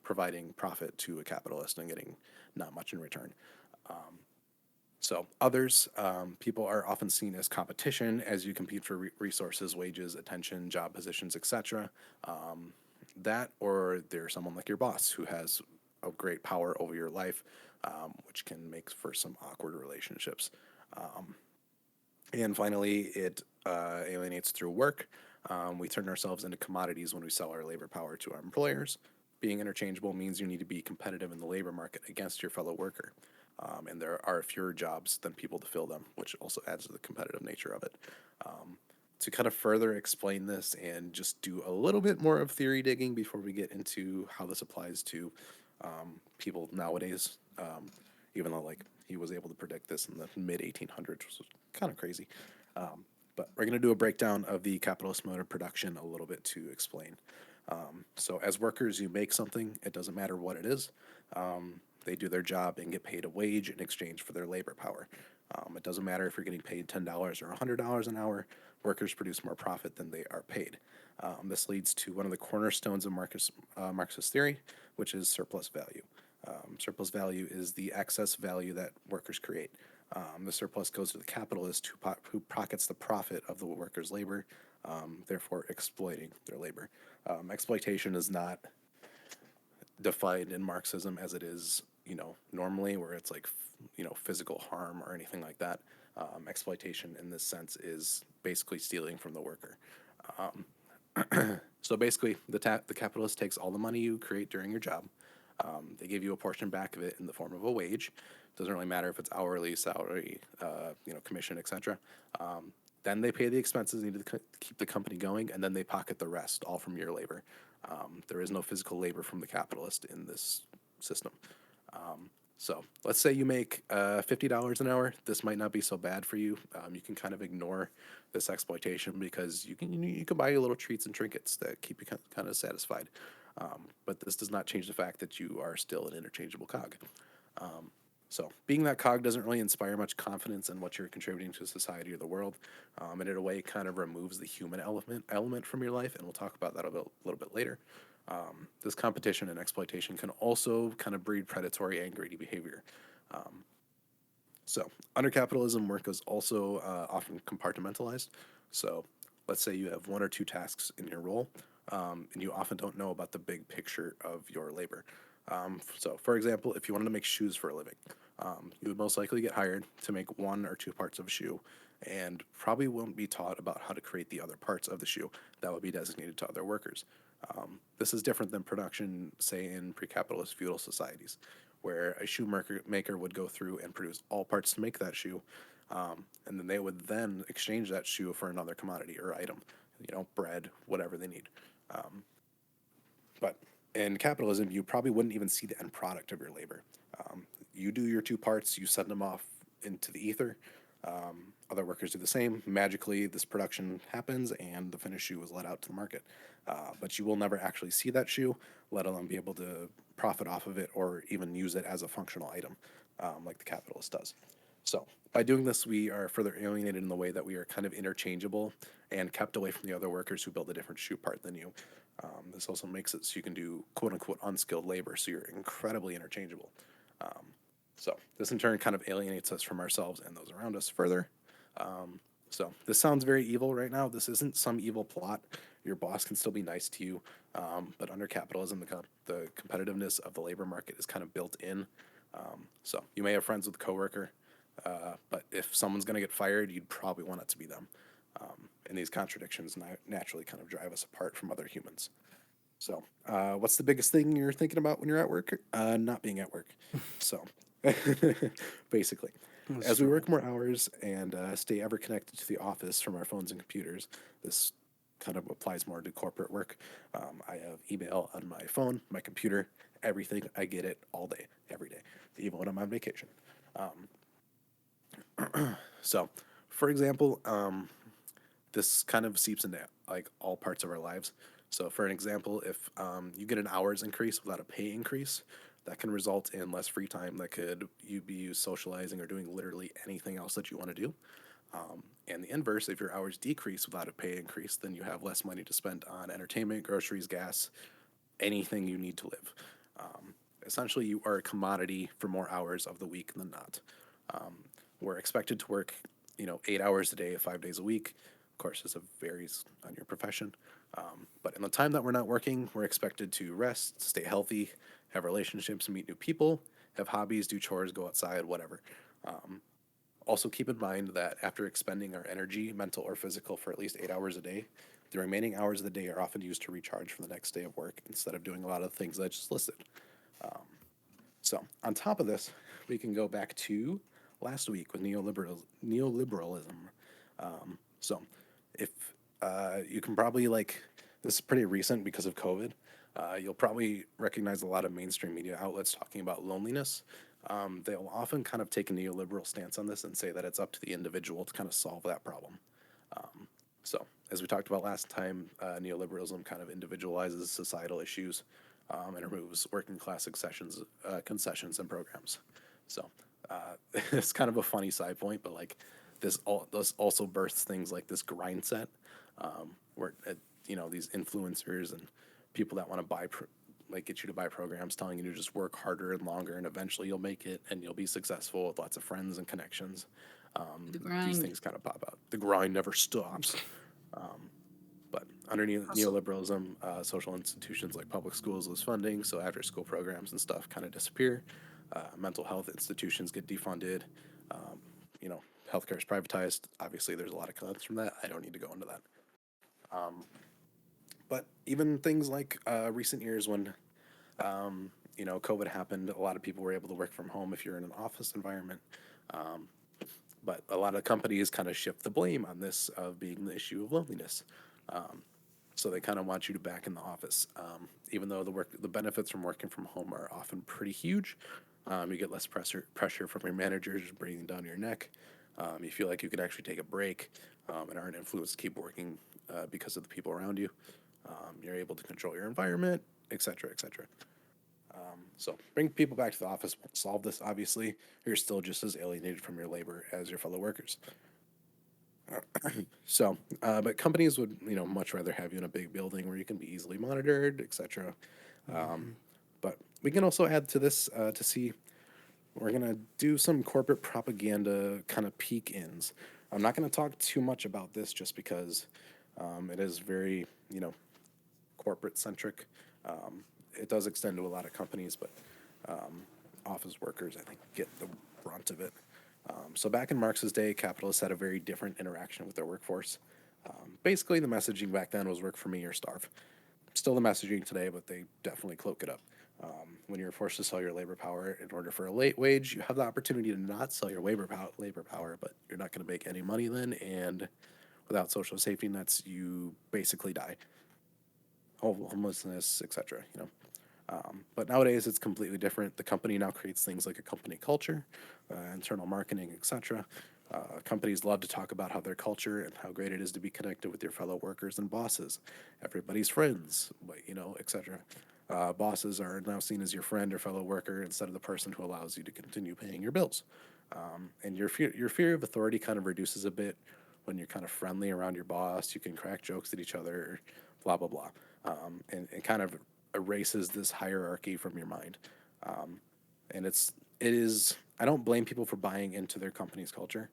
providing profit to a capitalist and getting not much in return. So others, people are often seen as competition as you compete for resources, wages, attention, job positions, etc. That, or there's someone like your boss who has a great power over your life, which can make for some awkward relationships. And finally, it alienates through work. We turn ourselves into commodities when we sell our labor power to our employers. Being interchangeable means you need to be competitive in the labor market against your fellow worker. And there are fewer jobs than people to fill them, which also adds to the competitive nature of it. To kind of further explain this and just do a little bit more of theory digging before we get into how this applies to people nowadays, even though he was able to predict this in the mid 1800s, which was kind of crazy. But we're going to do a breakdown of the capitalist mode of production a little bit to explain. So as workers, you make something. It doesn't matter what it is. They do their job and get paid a wage in exchange for their labor power. It doesn't matter if you're getting paid $10 or $100 an hour. Workers produce more profit than they are paid. This leads to one of the cornerstones of Marxist theory, which is surplus value. Surplus value is the excess value that workers create. The surplus goes to the capitalist who pockets the profit of the workers' labor, therefore exploiting their labor. Exploitation is not defined in Marxism as it is, normally, where it's like, physical harm or anything like that. Exploitation in this sense is basically stealing from the worker. So basically, the capitalist takes all the money you create during your job. They give you a portion back of it in the form of a wage. Doesn't really matter if it's hourly, salary, commission, etc. Then they pay the expenses needed to keep the company going, and then they pocket the rest, all from your labor. There is no physical labor from the capitalist in this system. So let's say you make $50 an hour. This might not be so bad for you. You can kind of ignore this exploitation because you can buy your little treats and trinkets that keep you kind of satisfied. But this does not change the fact that you are still an interchangeable cog. So being that cog doesn't really inspire much confidence in what you're contributing to society or the world, and in a way kind of removes the human element from your life, and we'll talk about that a little bit later. This competition and exploitation can also kind of breed predatory and greedy behavior. So under capitalism, work is also often compartmentalized. So let's say you have one or two tasks in your role, and you often don't know about the big picture of your labor. So, for example, if you wanted to make shoes for a living, you would most likely get hired to make one or two parts of a shoe and probably won't be taught about how to create the other parts of the shoe that would be designated to other workers. This is different than production, say, in pre capitalist feudal societies, where a maker would go through and produce all parts to make that shoe, and then they would then exchange that shoe for another commodity or item, bread, whatever they need. But in capitalism, you probably wouldn't even see the end product of your labor. You do your two parts, you send them off into the ether. Other workers do the same. Magically, this production happens, and the finished shoe is let out to the market. But you will never actually see that shoe, let alone be able to profit off of it or even use it as a functional item, like the capitalist does. So, by doing this, we are further alienated in the way that we are kind of interchangeable and kept away from the other workers who build a different shoe part than you. This also makes it so you can do quote unquote unskilled labor, so you're incredibly interchangeable. So, this in turn kind of alienates us from ourselves and those around us further. So, this sounds very evil right now. This isn't some evil plot. Your boss can still be nice to you, but under capitalism, the competitiveness of the labor market is kind of built in. So, you may have friends with a coworker, but if someone's going to get fired, you'd probably want it to be them. And these contradictions naturally kind of drive us apart from other humans. So, what's the biggest thing you're thinking about when you're at work? Not being at work. So, basically, as we work more hours and stay ever connected to the office from our phones and computers, this kind of applies more to corporate work. I have email on my phone, my computer, everything. I get it all day, every day, even when I'm on vacation. So, for example, this kind of seeps into like all parts of our lives. So, for an example, if you get an hours increase without a pay increase, that can result in less free time that could you be used socializing or doing literally anything else that you want to do. And the inverse, if your hours decrease without a pay increase, then you have less money to spend on entertainment, groceries, gas, anything you need to live. Essentially, you are a commodity for more hours of the week than not. We're expected to work, 8 hours a day, 5 days a week. Of course, this varies on your profession. But in the time that we're not working, we're expected to rest, stay healthy, have relationships, meet new people, have hobbies, do chores, go outside, whatever. Also, keep in mind that after expending our energy, mental or physical, for at least 8 hours a day, the remaining hours of the day are often used to recharge for the next day of work instead of doing a lot of the things I just listed. So, on top of this, we can go back to last week with neoliberalism. So, if you can probably this is pretty recent because of COVID. You'll probably recognize a lot of mainstream media outlets talking about loneliness. They'll often kind of take a neoliberal stance on this and say that it's up to the individual to kind of solve that problem. So, as we talked about last time, neoliberalism kind of individualizes societal issues and removes working class concessions and programs. So, it's kind of a funny side point, but this also births things like this grind set, where these influencers and people that want to get you to buy programs telling you to just work harder and longer, and eventually you'll make it and you'll be successful with lots of friends and connections. The grind. These things kind of pop out. The grind never stops. But under neoliberalism, social institutions like public schools lose funding, so after school programs and stuff kind of disappear. Mental health institutions get defunded. Healthcare is privatized. Obviously, there's a lot of cons from that. I don't need to go into that. But even things like recent years when COVID happened. A lot of people were able to work from home if you're in an office environment. Um, but a lot of companies kind of shift the blame on this of being the issue of loneliness. Um, so they kind of want you to back in the office, even though the benefits from working from home are often pretty huge. You get less pressure from your managers breathing down your neck. You feel like you can actually take a break and aren't influenced to keep working because of the people around you. You're able to control your environment, etc., etc. So bring people back to the office won't solve this. Obviously, you're still just as alienated from your labor as your fellow workers. But companies would, much rather have you in a big building where you can be easily monitored, etc. Um, Mm-hmm. but we can also add to this to see. We're gonna do some corporate propaganda kind of peek ins. I'm not gonna talk too much about this just because it is very, corporate centric. It does extend to a lot of companies, but office workers, I think, get the brunt of it. So back in Marx's day, capitalists had a very different interaction with their workforce. Basically, the messaging back then was work for me or starve. Still the messaging today, but they definitely cloak it up. When you're forced to sell your labor power in order for a late wage, you have the opportunity to not sell your labor power, but you're not going to make any money then, and without social safety nets, you basically die. Homelessness, etc. But nowadays it's completely different. The company now creates things like a company culture, internal marketing, etc. Companies love to talk about how their culture and how great it is to be connected with your fellow workers and bosses. Everybody's friends, but etc. Bosses are now seen as your friend or fellow worker instead of the person who allows you to continue paying your bills. And your fear of authority kind of reduces a bit when you're kind of friendly around your boss. You can crack jokes at each other, blah blah blah, and kind of erases this hierarchy from your mind. Um, and it is. I don't blame people for buying into their company's culture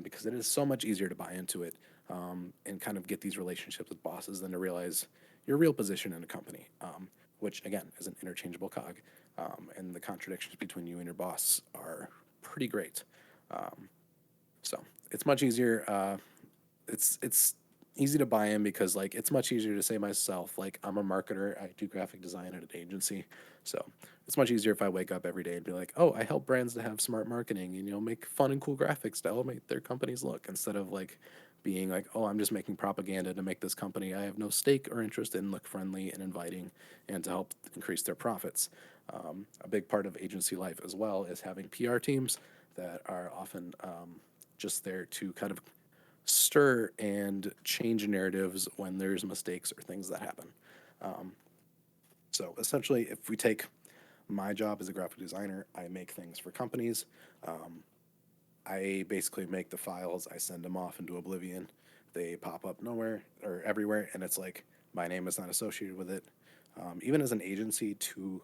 because it is so much easier to buy into it and kind of get these relationships with bosses than to realize your real position in a company, which again is an interchangeable cog. And the contradictions between you and your boss are pretty great. Um, so it's much easier. It's easy to buy in because like it's much easier to say myself like I'm a marketer. I do graphic design at an agency, so it's much easier if I wake up every day and be like, oh, I help brands to have smart marketing and make fun and cool graphics to elevate their company's look instead of like being like, oh, I'm just making propaganda to make this company I have no stake or interest in look friendly and inviting and to help increase their profits. A big part of agency life as well is having PR teams that are often just there to kind of stir and change narratives when there's mistakes or things that happen. Um, so essentially, if we take my job as a graphic designer, I make things for companies. Um, I basically make the files, I send them off into oblivion. They pop up nowhere or everywhere, and it's like my name is not associated with it. Even as an agency to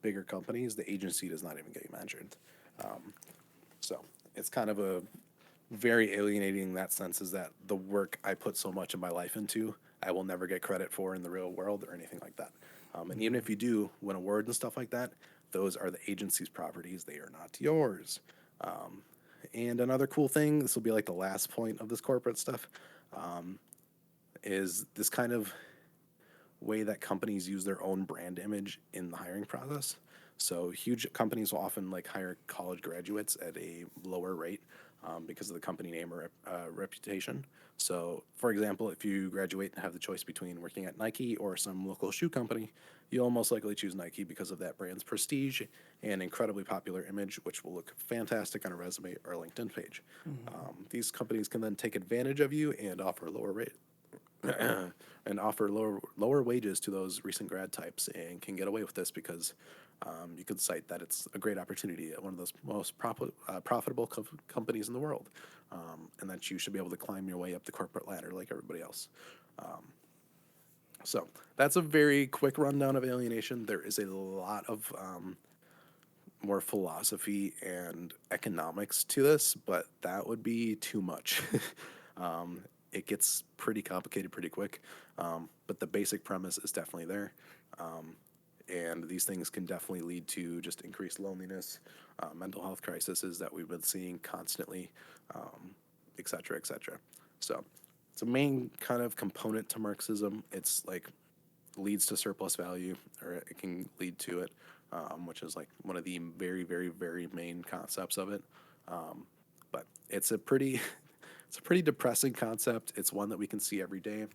bigger companies, the agency does not even get mentioned. Um, so it's kind of a very alienating in that sense is that the work I put so much of my life into, I will never get credit for in the real world or anything like that. And even Mm-hmm. if you do win awards and stuff like that, those are the agency's properties. They are not yours. Um, and another cool thing, this will be like the last point of this corporate stuff, um, is this kind of way that companies use their own brand image in the hiring process. So huge companies will often like hire college graduates at a lower rate because of the company name or reputation. So, for example, if you graduate and have the choice between working at Nike or some local shoe company, you'll most likely choose Nike because of that brand's prestige and incredibly popular image, which will look fantastic on a resume or LinkedIn page. Mm-hmm. These companies can then take advantage of you and offer a lower rate and offer lower wages to those recent grad types and can get away with this because you can cite that it's a great opportunity at one of those most profitable companies in the world, and that you should be able to climb your way up the corporate ladder like everybody else. Um, so that's a very quick rundown of alienation. There is a lot of more philosophy and economics to this, but that would be too much. um, it gets pretty complicated pretty quick, but the basic premise is definitely there. Um, and these things can definitely lead to just increased loneliness, mental health crises that we've been seeing constantly, et cetera, et cetera. So it's a main kind of component to Marxism. It's like leads to surplus value, or it can lead to it. which is like one of the very, very, very main concepts of it. But it's a pretty it's a pretty depressing concept. It's one that we can see every day.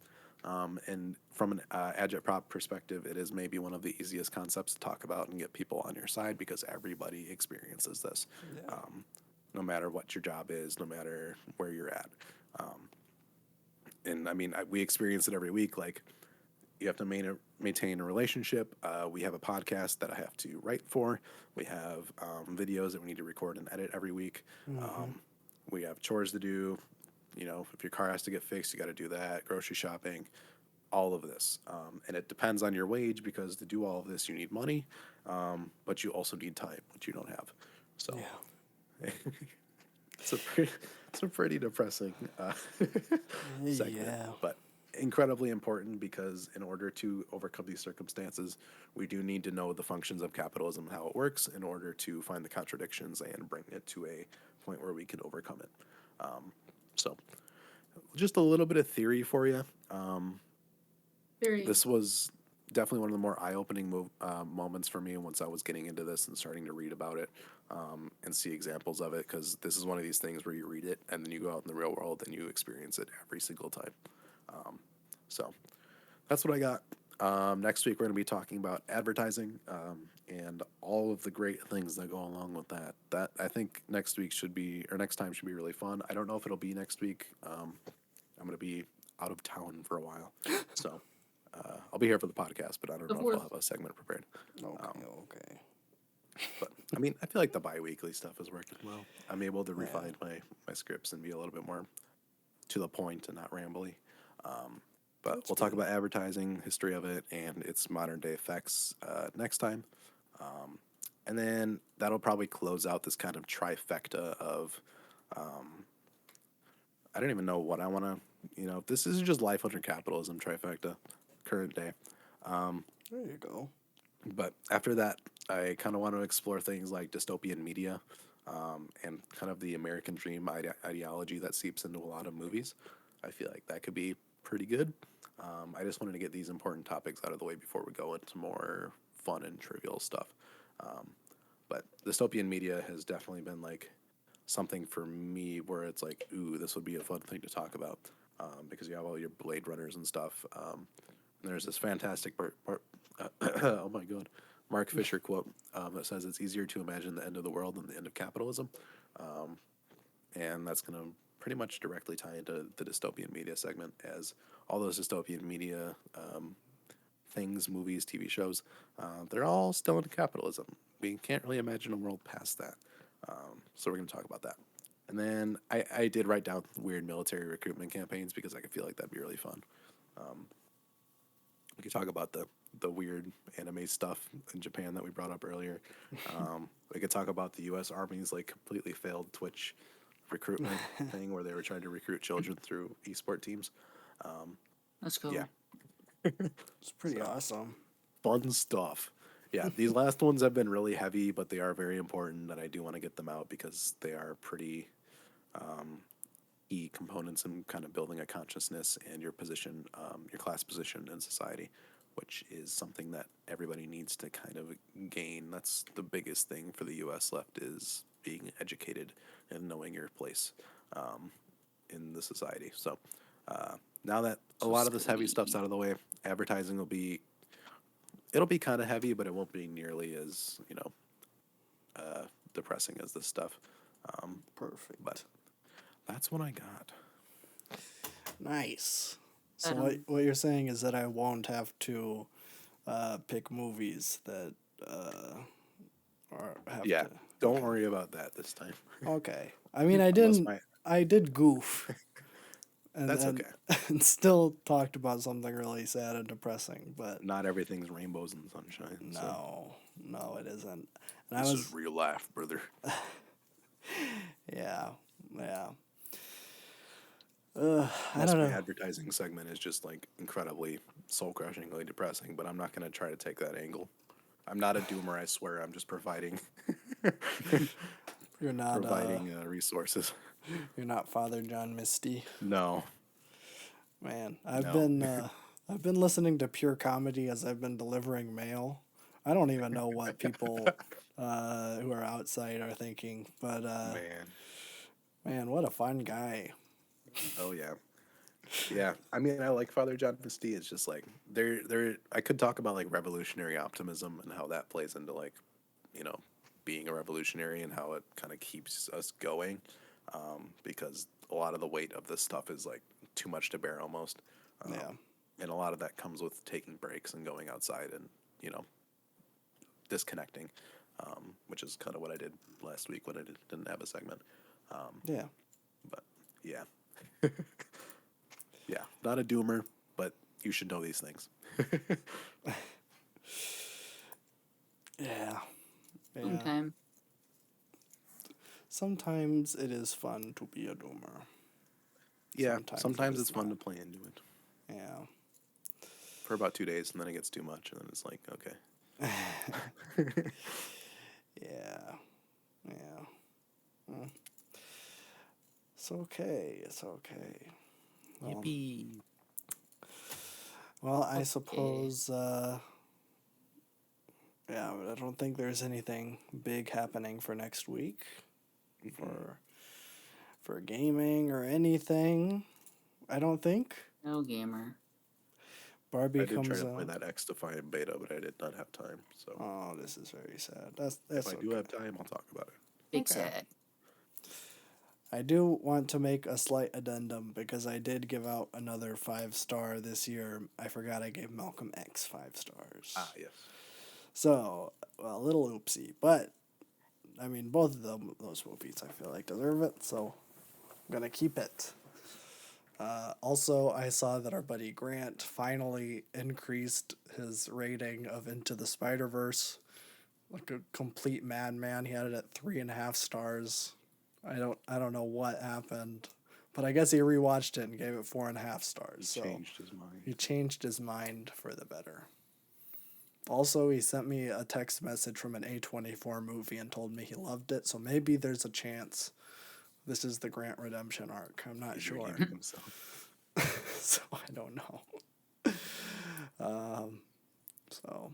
And from an agitprop perspective, it is maybe one of the easiest concepts to talk about and get people on your side because everybody experiences this, Yeah. no matter what your job is, no matter where you're at. And I mean, we experience it every week. Like, you have to maintain a relationship. We have a podcast that I have to write for. We have videos that we need to record and edit every week. We have chores to do. You know, if your car has to get fixed, you got to do that. Grocery shopping, all of this. And it depends on your wage because to do all of this, you need money, but you also need time, which you don't have. So Yeah. it's a pretty depressing segment, Yeah. but incredibly important because in order to overcome these circumstances, we do need to know the functions of capitalism and how it works in order to find the contradictions and bring it to a point where we can overcome it. So, just a little bit of theory for you. Very. This was definitely one of the more eye-opening moments for me once I was getting into this and starting to read about it and see examples of it, because this is one of these things where you read it and then you go out in the real world and you experience it every single time. So that's what I got. Next week we're going to be talking about advertising and all of the great things that go along with that. That I think next time should be really fun. I don't know if it'll be next week. I'm going to be out of town for a while, so I'll be here for the podcast, but I don't know if I'll have a segment prepared. Okay. But I mean, I feel like the bi-weekly stuff is working well. I'm able to refine my scripts and be a little bit more to the point and not rambly. But we'll talk about advertising, history of it, and its modern day effects next time. And then that'll probably close out this kind of trifecta of I don't even know what I want to, this is just life under capitalism trifecta, current day. There you go. But after that, I kind of want to explore things like dystopian media and kind of the American dream ideology that seeps into a lot of movies. I feel like that could be pretty good. I just wanted to get these important topics out of the way before we go into more fun and trivial stuff. But dystopian media has definitely been like something for me where it's like, ooh, this would be a fun thing to talk about because you have all your Blade Runners and stuff. And there's this fantastic oh my god, Mark Fisher quote that says it's easier to imagine the end of the world than the end of capitalism, and that's going to pretty much directly tie into the dystopian media segment, as all those dystopian media things, movies, TV shows, they're all still in capitalism. We can't really imagine a world past that. So we're going to talk about that. And then I did write down weird military recruitment campaigns because I could feel like that'd be really fun. We could talk about the weird anime stuff in Japan that we brought up earlier. We could talk about the U.S. Army's like completely failed Twitch recruitment thing where they were trying to recruit children through esport teams. Let's go. Yeah. It's pretty awesome. Fun stuff. Yeah, these last ones have been really heavy, but they are very important, and I do want to get them out because they are pretty key components in kind of building a consciousness and your position, your class position in society, which is something that everybody needs to kind of gain. That's the biggest thing for the U.S. left, is being educated and knowing your place in the society. So now that a lot of this heavy stuff's out of the way, advertising it'll be kind of heavy, but it won't be nearly as, depressing as this stuff. Perfect. But that's what I got. Nice. So what you're saying is that I won't have to pick movies that Yeah, don't worry about that this time. Okay. I mean, I did goof. And That's then, okay. And still talked about something really sad and depressing, but Not everything's rainbows and sunshine. no, it isn't. And This is real life, brother. Yeah. I Unless don't my know. advertising segment is just like incredibly soul-crushingly depressing, but I'm not going to try to take that angle. I'm not a doomer, I swear. I'm just providing You're not resources. You're not Father John Misty. No. Man, I've No. been listening to pure comedy as I've been delivering mail I don't even know what people who are outside are thinking, but Man. man, what a fun guy. Oh yeah. Yeah. I mean, I like Father John Misty. It's just like they're I could talk about like revolutionary optimism and how that plays into like, you know, being a revolutionary and how it kind of keeps us going. Because a lot of the weight of this stuff is like too much to bear almost. Yeah. And a lot of that comes with taking breaks and going outside and, you know, disconnecting, which is kind of what I did last week when I didn't have a segment. Yeah. But yeah, yeah, not a doomer, but you should know these things. Yeah. Yeah. Okay. Sometimes it is fun to be a doomer. Yeah, Sometimes sometimes it is it's fun not. to play into it Yeah. for about 2 days, and then it gets too much, and then it's like, okay. Yeah. Yeah. Mm. It's okay. It's okay. Yippee! Well, I Okay. suppose, yeah, but I don't think there's anything big happening for next week for gaming or anything. I don't think. No gamer. Barbie I did try comes to play out. that X Defiant beta, but I did not have time. So Oh, this is very sad. if That's I do okay. have time, I'll talk about it. Big Okay. sad. I do want to make a slight addendum because I did give out another 5-star this year. I forgot I gave Malcolm X 5 stars. Ah, yes. So, well, a little oopsie, but I mean, both of those movies I feel like deserve it, so I'm gonna keep it. Also, I saw that our buddy Grant finally increased his rating of Into the Spider-Verse. Like a complete madman, he had it at 3.5 stars. I don't know what happened, but I guess he rewatched it and gave it 4.5 stars. He So changed his mind. he changed his mind for the better. Also, he sent me a text message from an A24 movie and told me he loved it. So maybe there's a chance this is the Grant redemption arc. I'm not He's sure. redeeming himself. So I don't know. So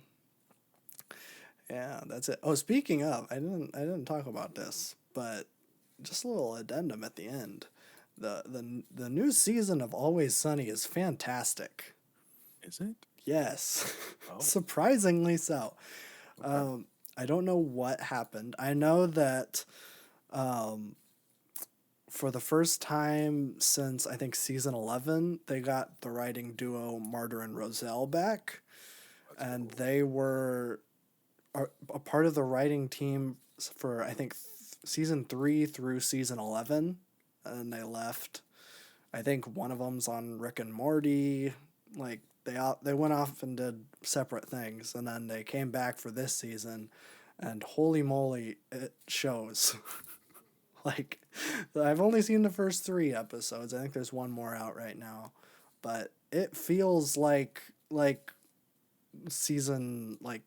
yeah, that's it. Oh, speaking of, I didn't talk about this, but just a little addendum at the end. The new season of Always Sunny is fantastic. Is it? Yes, Oh. surprisingly so. Okay. I don't know what happened. I know that for the first time since I think season 11, they got the writing duo Martyr and Roselle back, and they were a part of the writing team for I think season 3 through season 11, and they left. I think one of them's on Rick and Morty. Like they went off and did separate things, and then they came back for this season, and holy moly, it shows. Like, I've only seen the first 3 episodes. I think there's one more out right now, but it feels like season like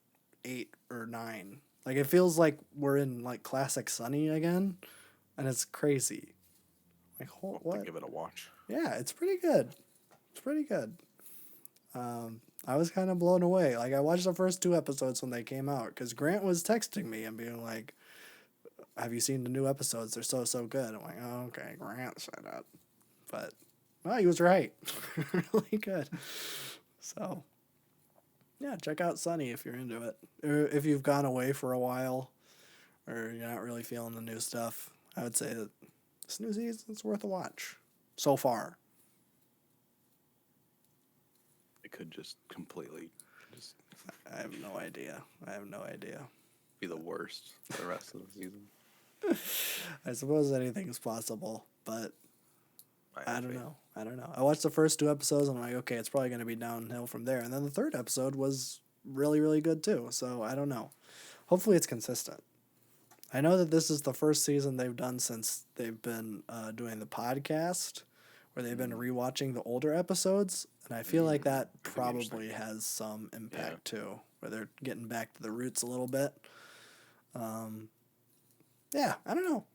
8 or 9. Like it feels like we're in like classic Sunny again, and it's crazy. Like I'll have to what? give it a watch. Yeah, it's pretty good. It's pretty good. I was kind of blown away. Like I watched the first 2 episodes when they came out because Grant was texting me and being like, "Have you seen the new episodes? They're so good." I'm like, "Oh, okay, Grant said that," but well, he was right. Really good. So yeah, check out Sunny if you're into it. Or if you've gone away for a while, or you're not really feeling the new stuff, I would say that this new season's worth a watch. So far. It could just completely just I have no idea. be the worst for the rest of the season. I suppose anything's possible, but I have don't faith. know. I watched the first 2 episodes and I'm like, okay, it's probably going to be downhill from there. And then the 3rd episode was really, really good too. So I don't know. Hopefully it's consistent. I know that this is the first season they've done since they've been doing the podcast, where they've been rewatching the older episodes, and I feel like that Could be interesting. probably has some impact too, where they're getting back to the roots a little bit. Yeah, I don't know,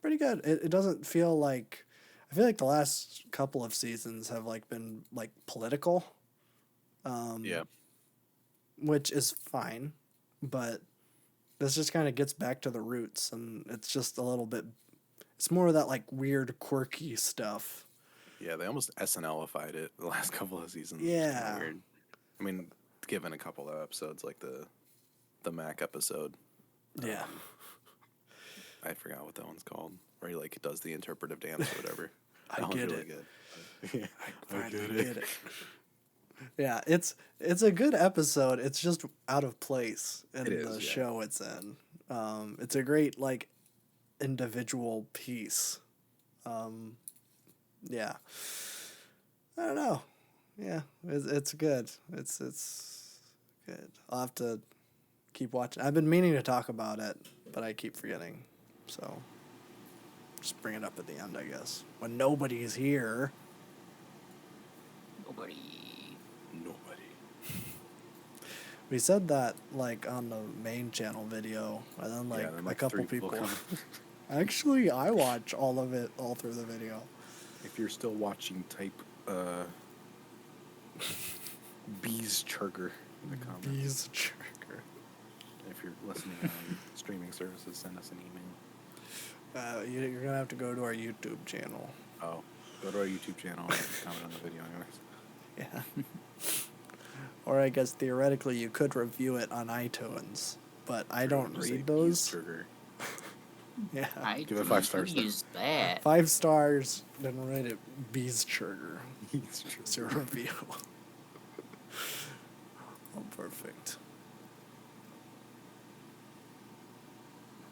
pretty good. It doesn't feel like I feel like the last couple of seasons have like been like political, Yeah. which is fine, but this just kind of gets back to the roots, and it's just a little bit. It's more of that like weird, quirky stuff. Yeah, they almost SNLified it the last couple of seasons. Which is Yeah. kinda weird. I mean, given a couple of episodes like the Mac episode. Yeah. I forgot what that one's called. Where he like does the interpretive dance or whatever. I That one's get really it. good. Yeah, I finally get it. Yeah, it's a good episode. It's just out of place in It is, the yeah. show it's in. It's a great like individual piece. Yeah. I don't know. Yeah, it's good. It's good. I'll have to keep watching. I've been meaning to talk about it, but I keep forgetting. So just bring it up at the end, I guess. When nobody's here. Nobody. We said that like on the main channel video, and then like, then, a couple 3 people people. come. Actually, I watch all of it all through the video. If you're still watching, type Bees Churger in the comments. Bees Trigger. If you're listening on streaming services, send us an email. You're gonna have to go to our YouTube channel. Oh, go to our YouTube channel and comment on the video. Anyways. Yeah. Or I guess theoretically you could review it on iTunes, but I don't Just say read those. Bees Churger. Yeah. I Give it 5 stars, then. use that. 5 stars, then rate it Bees Trigger. Bees It's your review. Oh, perfect.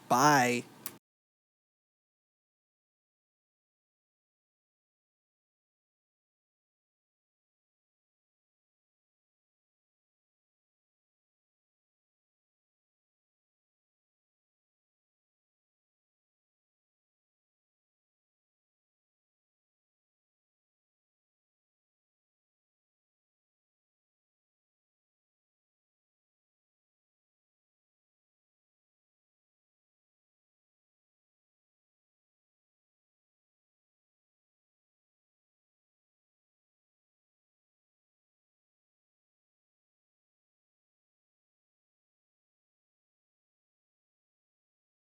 Bye.